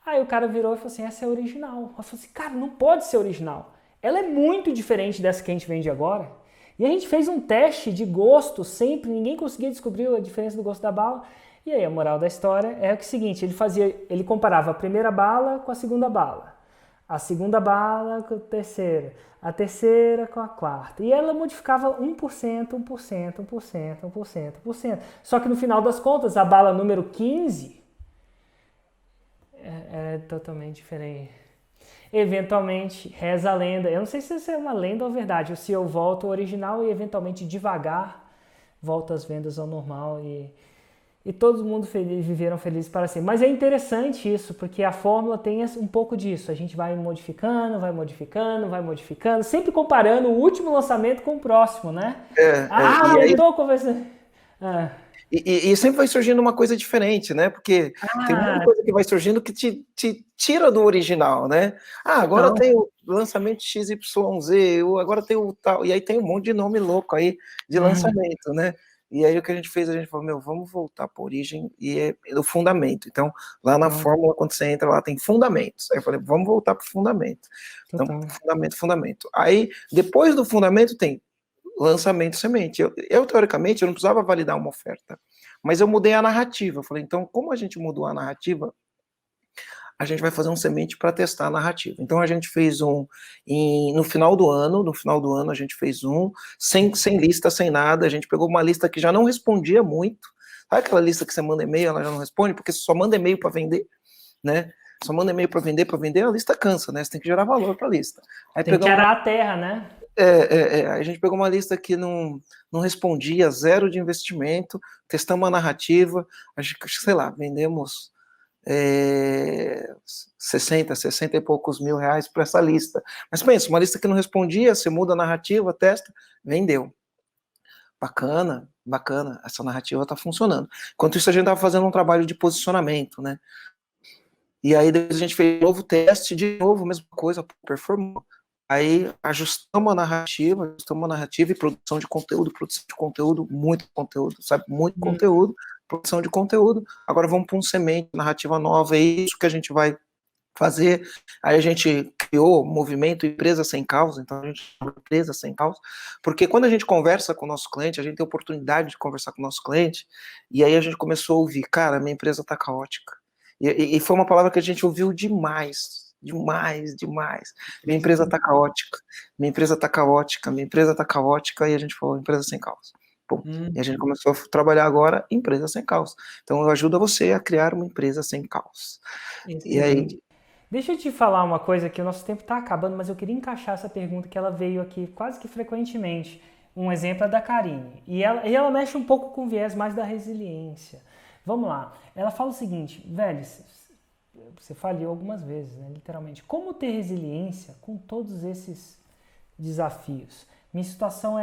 Aí o cara virou e falou assim, essa é original. Eu falei assim, cara, não pode ser original. Ela é muito diferente dessa que a gente vende agora. E a gente fez um teste de gosto sempre, ninguém conseguia descobrir a diferença do gosto da bala. E aí a moral da história é o seguinte, ele comparava a primeira bala com a segunda bala. A segunda bala com a terceira com a quarta. E ela modificava 1%, 1%, 1%, 1%, 1%. Só que no final das contas, a bala número 15 é totalmente diferente. Eventualmente, reza a lenda. Eu não sei se isso é uma lenda ou verdade. O CEO volta ao original e eventualmente devagar volta as vendas ao normal e todo mundo viveram felizes para sempre. Mas é interessante isso, porque a fórmula tem um pouco disso. A gente vai modificando, sempre comparando o último lançamento com o próximo, né? Aumentou a conversa. E sempre vai surgindo uma coisa diferente, né? Porque tem muita coisa que vai surgindo que te tira do original, né? Agora tem o lançamento XYZ, agora tem o tal, e aí tem um monte de nome louco aí de lançamento, né? E aí o que a gente fez, a gente falou, vamos voltar para a origem e é o fundamento. Então, lá na fórmula, quando você entra, lá tem fundamentos. Aí eu falei, vamos voltar para o fundamento. Então, fundamento. Aí, depois do fundamento, tem lançamento semente. Eu, teoricamente, eu não precisava validar uma oferta, mas eu mudei a narrativa. Eu falei, então, como a gente mudou a narrativa, a gente vai fazer um semente para testar a narrativa. Então a gente fez no final do ano a gente fez sem lista, sem nada, a gente pegou uma lista que já não respondia muito, sabe aquela lista que você manda e-mail, ela já não responde, porque você só manda e-mail para vender, né? Só manda e-mail para vender, a lista cansa, né? Você tem que gerar valor para a lista. Aí tem que arar a terra, né? A gente pegou uma lista que não respondia, zero de investimento, testamos a narrativa, a gente, sei lá, vendemos 60 e poucos mil reais para essa lista. Mas pensa, uma lista que não respondia, você muda a narrativa, testa, vendeu. Bacana, essa narrativa está funcionando. Enquanto isso, a gente estava fazendo um trabalho de posicionamento, né? E aí depois a gente fez um novo teste, de novo, mesma coisa, performou. Aí ajustamos a narrativa e produção de conteúdo, muito conteúdo, sabe? Muito conteúdo, produção de conteúdo. Agora vamos para um semente, narrativa nova, é isso que a gente vai fazer. Aí a gente criou o movimento Empresa Sem Causa, então a gente chama Empresa Sem Causa, porque quando a gente conversa com o nosso cliente, a gente tem a oportunidade de conversar com o nosso cliente, e aí a gente começou a ouvir, cara, minha empresa está caótica. E foi uma palavra que a gente ouviu demais. Minha empresa está caótica, e a gente falou, empresa sem causa. E a gente começou a trabalhar agora empresa sem causa. Então eu ajudo você a criar uma empresa sem causa. E aí... Deixa eu te falar uma coisa que o nosso tempo está acabando, mas eu queria encaixar essa pergunta que ela veio aqui quase que frequentemente. Um exemplo é da Karine. E ela mexe um pouco com o viés mais da resiliência. Vamos lá. Ela fala o seguinte, velho, você falhou algumas vezes, né, literalmente. Como ter resiliência com todos esses desafios? Minha situação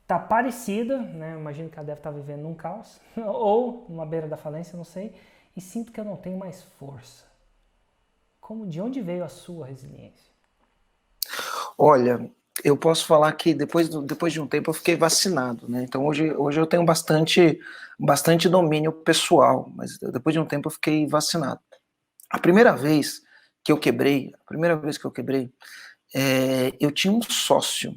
tá parecida, né? Imagino que ela deve estar vivendo num caos, ou numa beira da falência, não sei, e sinto que eu não tenho mais força. De onde veio a sua resiliência? Olha, eu posso falar que depois de um tempo eu fiquei vacinado, né? Então hoje eu tenho bastante domínio pessoal, mas depois de um tempo eu fiquei vacinado. A primeira vez que eu quebrei, eu tinha um sócio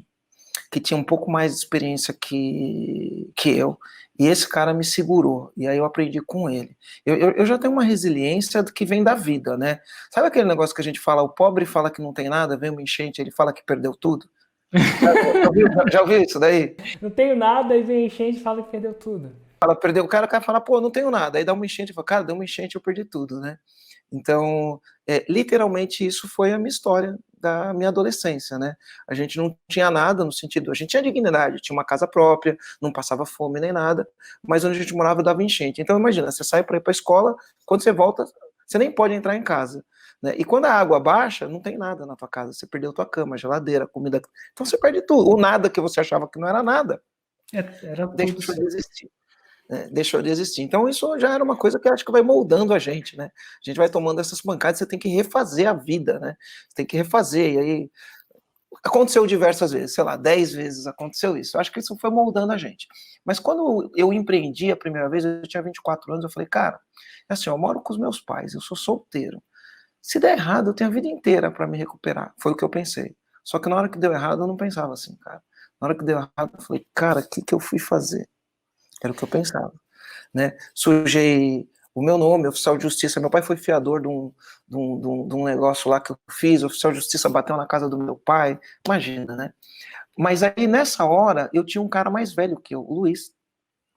que tinha um pouco mais de experiência que eu, e esse cara me segurou, e aí eu aprendi com ele. Eu já tenho uma resiliência que vem da vida, né? Sabe aquele negócio que a gente fala, o pobre fala que não tem nada, vem uma enchente, ele fala que perdeu tudo? Já ouviu isso daí? Não tenho nada, e vem enchente e fala que perdeu tudo. fala, perdeu o cara fala, pô, não tenho nada. Aí dá uma enchente, fala, cara, deu uma enchente, eu perdi tudo, né? Então, literalmente isso foi a minha história da minha adolescência, né? A gente não tinha nada no sentido, a gente tinha dignidade, tinha uma casa própria, não passava fome nem nada, mas onde a gente morava dava enchente. Então imagina, você sai para ir para a escola, quando você volta, você nem pode entrar em casa, né? E quando a água baixa, não tem nada na tua casa, você perdeu tua cama, geladeira, comida, então você perde tudo. O nada que você achava que não era nada, Era tudo deixou de existir. Deixou de existir. Então isso já era uma coisa que eu acho que vai moldando a gente, né? A gente vai tomando essas pancadas, você tem que refazer a vida, né? Você tem que refazer, e aí aconteceu diversas vezes, sei lá, 10 vezes aconteceu isso. Eu acho que isso foi moldando a gente. Mas quando eu empreendi a primeira vez, eu tinha 24 anos, eu falei, cara, é assim, eu moro com os meus pais, eu sou solteiro. Se der errado, eu tenho a vida inteira para me recuperar. Foi o que eu pensei. Só que na hora que deu errado, eu não pensava assim, cara. Na hora que deu errado, eu falei, cara, o que eu fui fazer? Era o que eu pensava, né? Sujei o meu nome, oficial de justiça. Meu pai foi fiador de um negócio lá que eu fiz. O oficial de justiça bateu na casa do meu pai. Imagina, né? Mas aí, nessa hora, eu tinha um cara mais velho que eu, o Luiz,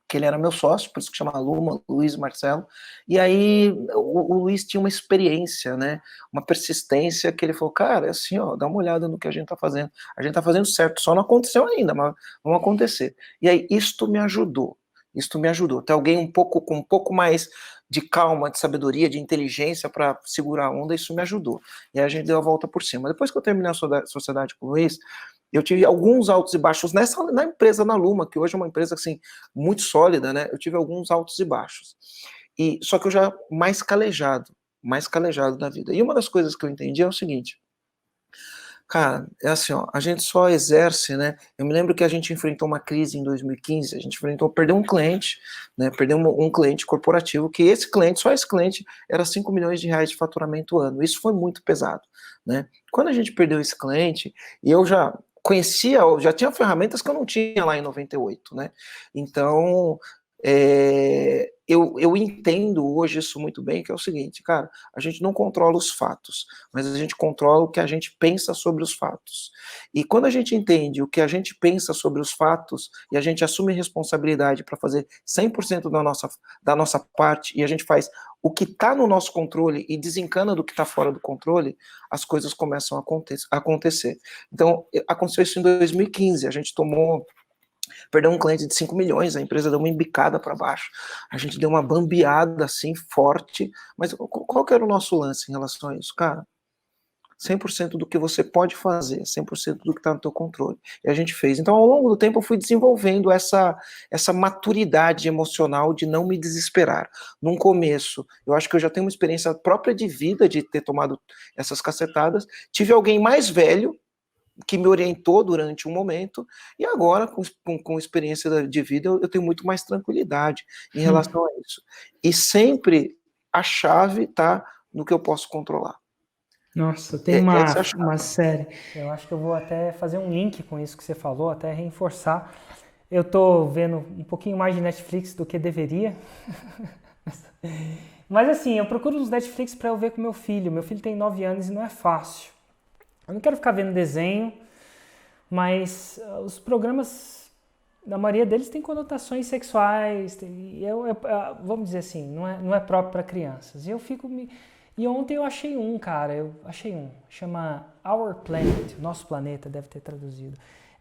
que ele era meu sócio, por isso que chama Luma, Luiz Marcelo. E aí, o Luiz tinha uma experiência, né? Uma persistência que ele falou, cara, é assim, ó, dá uma olhada no que a gente tá fazendo. A gente tá fazendo certo, só não aconteceu ainda, mas vamos acontecer. E aí, isto me ajudou. Isto me ajudou. Ter alguém com um pouco mais de calma, de sabedoria, de inteligência para segurar a onda, isso me ajudou. E aí a gente deu a volta por cima. Depois que eu terminei a sociedade com o Luiz, eu tive alguns altos e baixos na empresa, na Luma, que hoje é uma empresa assim, muito sólida, né? Eu tive alguns altos e baixos. Só que eu já mais calejado da vida. E uma das coisas que eu entendi é o seguinte, cara, é assim, ó, a gente só exerce, né? Eu me lembro que a gente enfrentou uma crise em 2015, a gente perdeu um cliente, né? Perdeu um cliente corporativo, que só esse cliente, era 5 milhões de reais de faturamento ano. Isso foi muito pesado, né? Quando a gente perdeu esse cliente, e eu já tinha ferramentas que eu não tinha lá em 98, né? Então, eu entendo hoje isso muito bem, que é o seguinte, cara, a gente não controla os fatos, mas a gente controla o que a gente pensa sobre os fatos. E quando a gente entende o que a gente pensa sobre os fatos, e a gente assume responsabilidade para fazer 100% da nossa parte, e a gente faz o que está no nosso controle e desencana do que está fora do controle, as coisas começam a acontecer. Então, aconteceu isso em 2015, a gente perdeu um cliente de 5 milhões, a empresa deu uma embicada para baixo, a gente deu uma bambeada assim, forte, mas qual que era o nosso lance em relação a isso? Cara, 100% do que você pode fazer, 100% do que está no teu controle. E a gente fez. Então, ao longo do tempo, eu fui desenvolvendo essa maturidade emocional de não me desesperar. Num começo, eu acho que eu já tenho uma experiência própria de vida, de ter tomado essas cacetadas. Tive alguém mais velho, que me orientou durante um momento, e agora, com experiência de vida, eu tenho muito mais tranquilidade em relação a isso. E sempre a chave está no que eu posso controlar. Nossa, tem Essa é a chave. uma série. Eu acho que eu vou até fazer um link com isso que você falou, até reforçar. Eu tô vendo um pouquinho mais de Netflix do que deveria. Mas assim, eu procuro os Netflix para eu ver com meu filho. Meu filho tem 9 anos e não é fácil. Eu não quero ficar vendo desenho, mas os programas, a maioria deles tem conotações sexuais, vamos dizer assim, não é próprio para crianças. E ontem eu achei chama Our Planet, Nosso Planeta, deve ter traduzido.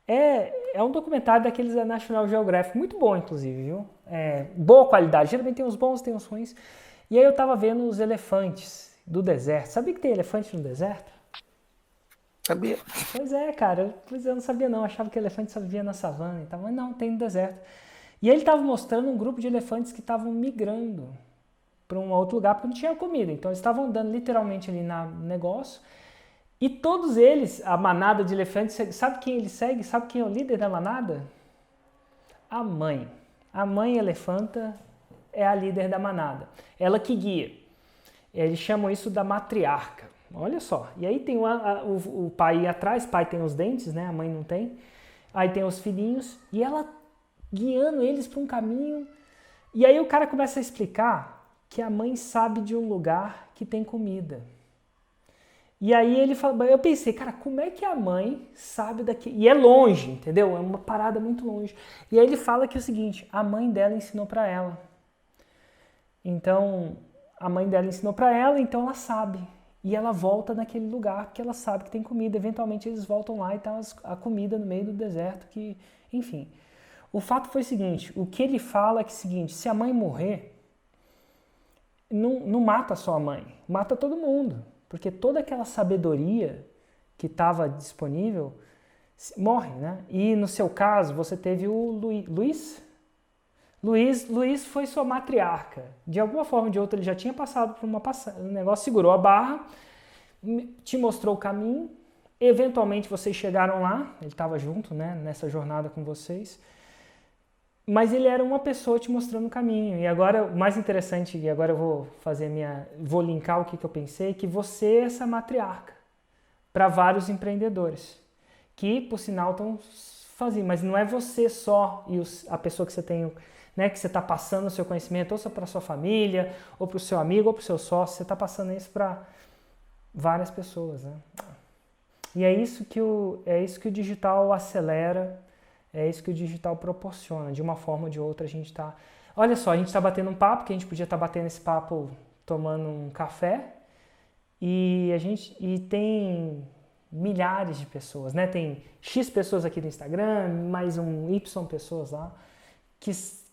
É um documentário daqueles da National Geographic, muito bom inclusive, viu? Boa qualidade, geralmente tem uns bons, tem uns ruins. E aí eu tava vendo os elefantes do deserto. Sabia que tem elefante no deserto? Sabia? Pois é, cara, eu não sabia não, achava que elefante só vivia na savana e tal, mas não, tem no deserto. E ele estava mostrando um grupo de elefantes que estavam migrando para um outro lugar porque não tinha comida, então eles estavam andando literalmente ali no negócio, e todos eles, a manada de elefantes, sabe quem ele segue? Sabe quem é o líder da manada? A mãe. A mãe elefanta é a líder da manada, ela que guia. Eles chamam isso da matriarca. Olha só, e aí tem o pai atrás, o pai tem os dentes, né? A mãe não tem. Aí tem os filhinhos e ela guiando eles para um caminho. E aí o cara começa a explicar que a mãe sabe de um lugar que tem comida. E aí ele fala, eu pensei, cara, como é que a mãe sabe daqui? E é longe, entendeu? É uma parada muito longe. E aí ele fala que é o seguinte, a mãe dela ensinou pra ela. Então, a mãe dela ensinou pra ela, então ela sabe. E ela volta naquele lugar porque ela sabe que tem comida. Eventualmente eles voltam lá e tá a comida no meio do deserto que, enfim. O fato foi o seguinte, o que ele fala é que é o seguinte, se a mãe morrer, não mata só a mãe, mata todo mundo. Porque toda aquela sabedoria que estava disponível morre, né? E no seu caso, você teve o Luiz. Luiz foi sua matriarca. De alguma forma ou de outra, ele já tinha passado por um negócio, segurou a barra, te mostrou o caminho. Eventualmente, vocês chegaram lá, ele estava junto, né, nessa jornada com vocês. Mas ele era uma pessoa te mostrando o caminho. E agora, o mais interessante, e agora eu vou linkar o que eu pensei, que você é essa matriarca para vários empreendedores, que, por sinal, estão fazendo. Mas não é você só e a pessoa que você tem, né, que você está passando o seu conhecimento, ou para a sua família, ou para o seu amigo, ou para o seu sócio, você está passando isso para várias pessoas, né? E é isso que o digital acelera, é isso que o digital proporciona. De uma forma ou de outra a gente está... Olha só, a gente está batendo um papo, que a gente podia estar batendo esse papo tomando um café, e tem milhares de pessoas, né? Tem X pessoas aqui no Instagram, mais um Y pessoas lá,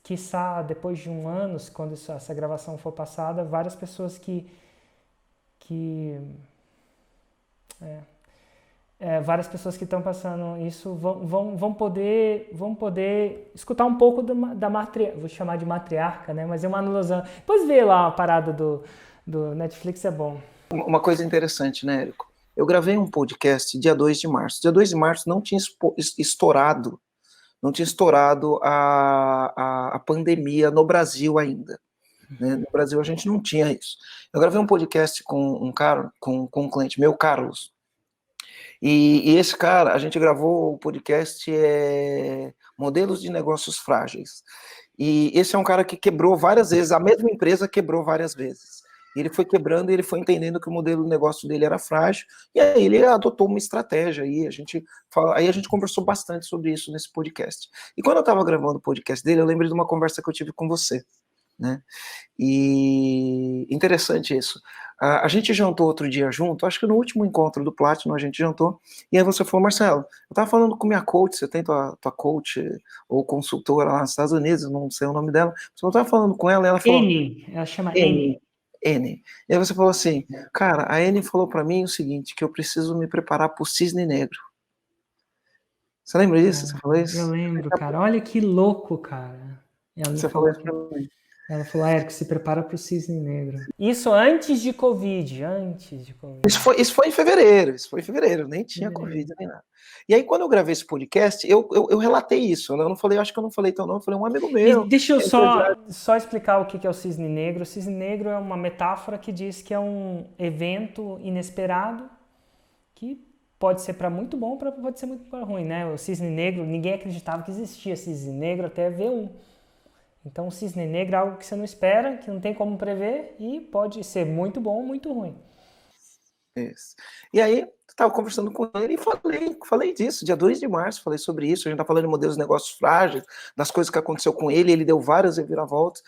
quiçá depois de um ano, quando essa gravação for passada, várias pessoas várias pessoas que estão passando isso vão poder escutar um pouco da matriarca, vou chamar de matriarca, né? Mas é uma alusão. Depois vê lá a parada do Netflix, é bom. Uma coisa interessante, né, Érico? Eu gravei um podcast dia 2 de março. Dia 2 de março não tinha estourado a pandemia no Brasil ainda. Né? No Brasil a gente não tinha isso. Eu gravei um podcast com um cliente meu, Carlos. E esse cara, a gente gravou o podcast Modelos de Negócios Frágeis. E esse é um cara que quebrou várias vezes, a mesma empresa quebrou várias vezes. E ele foi quebrando e ele foi entendendo que o modelo de negócio dele era frágil, e aí ele adotou uma estratégia. Aí a gente conversou bastante sobre isso nesse podcast. E quando eu estava gravando o podcast dele, eu lembrei de uma conversa que eu tive com você. Né? E interessante isso. A gente jantou outro dia junto, acho que no último encontro do Platinum a gente jantou, e aí você falou, Marcelo, eu tava falando com minha coach, você tem tua coach ou consultora lá nos Estados Unidos, não sei o nome dela, você tava falando com ela e ela falou... Ela chama N. E aí você falou assim, cara, a N falou pra mim o seguinte, que eu preciso me preparar pro cisne negro. Você lembra disso? Você falou isso? Eu lembro, cara. Olha que louco, cara. Você falou isso pra mim. Ela falou, Érico, se prepara pro cisne negro. Isso antes de Covid, Isso foi em fevereiro, nem tinha Covid nem nada. E aí, quando eu gravei esse podcast, eu relatei isso, né? Acho que eu não falei teu nome, eu falei um amigo meu. E deixa eu só explicar o que é o cisne negro. O cisne negro é uma metáfora que diz que é um evento inesperado que pode ser para muito bom, pode ser muito para ruim, né? O cisne negro, ninguém acreditava que existia cisne negro até ver um. Então, o cisne negro é algo que você não espera, que não tem como prever e pode ser muito bom ou muito ruim. Isso. E aí, eu estava conversando com ele e falei disso, dia 2 de março, falei sobre isso, a gente está falando de modelos de negócios frágeis, das coisas que aconteceu com ele deu várias reviravoltas.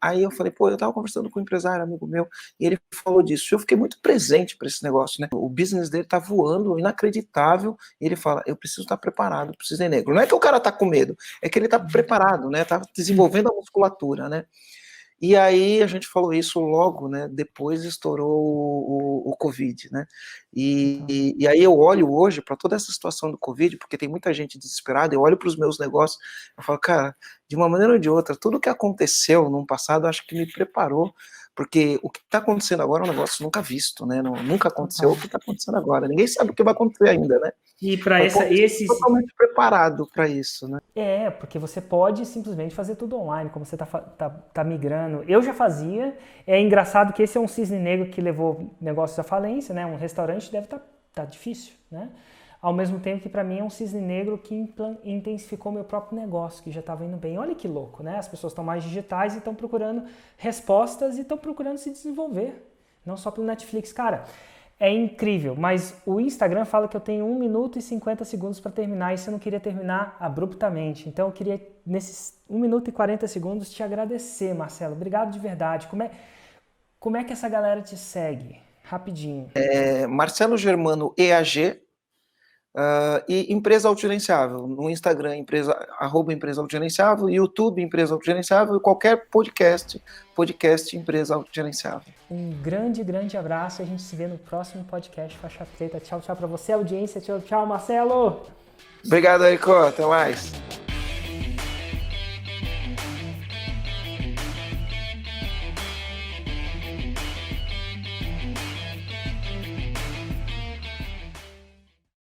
Aí eu falei, eu estava conversando com um empresário, amigo meu, e ele falou disso. Eu fiquei muito presente para esse negócio, né? O business dele está voando, inacreditável, e ele fala, eu preciso estar preparado, preciso ir negro. Não é que o cara está com medo, é que ele está preparado, né? Está desenvolvendo a musculatura, né? E aí a gente falou isso logo, né? Depois estourou o Covid, né? E aí eu olho hoje para toda essa situação do Covid, porque tem muita gente desesperada, eu olho para os meus negócios, eu falo, cara, de uma maneira ou de outra, tudo que aconteceu no passado, acho que me preparou, porque o que está acontecendo agora é um negócio nunca visto, né? Nunca aconteceu o que está acontecendo agora. Ninguém sabe o que vai acontecer ainda, né? E para esse totalmente preparado para isso, né? Porque você pode simplesmente fazer tudo online, como você tá migrando. Eu já fazia. É engraçado que esse é um cisne negro que levou negócios à falência, né? Um restaurante deve tá difícil, né? Ao mesmo tempo que para mim é um cisne negro que intensificou meu próprio negócio, que já estava indo bem. Olha que louco, né? As pessoas estão mais digitais e estão procurando respostas e estão procurando se desenvolver. Não só pelo Netflix. Cara, é incrível, mas o Instagram fala que eu tenho 1 minuto e 50 segundos para terminar, e se eu não queria terminar abruptamente. Então eu queria, nesses 1 minuto e 40 segundos, te agradecer, Marcelo. Obrigado de verdade. Como é que essa galera te segue? Rapidinho. Marcelo Germano EAG, e Empresa Autogerenciável. No Instagram, @Empresa Autogerenciável, YouTube, Empresa Autogerenciável, e qualquer podcast Empresa Autogerenciável. Um grande, grande abraço. A gente se vê no próximo podcast Faixa Preta. Tchau, tchau para você, audiência. Tchau, tchau, Marcelo. Obrigado, Érico. Até mais.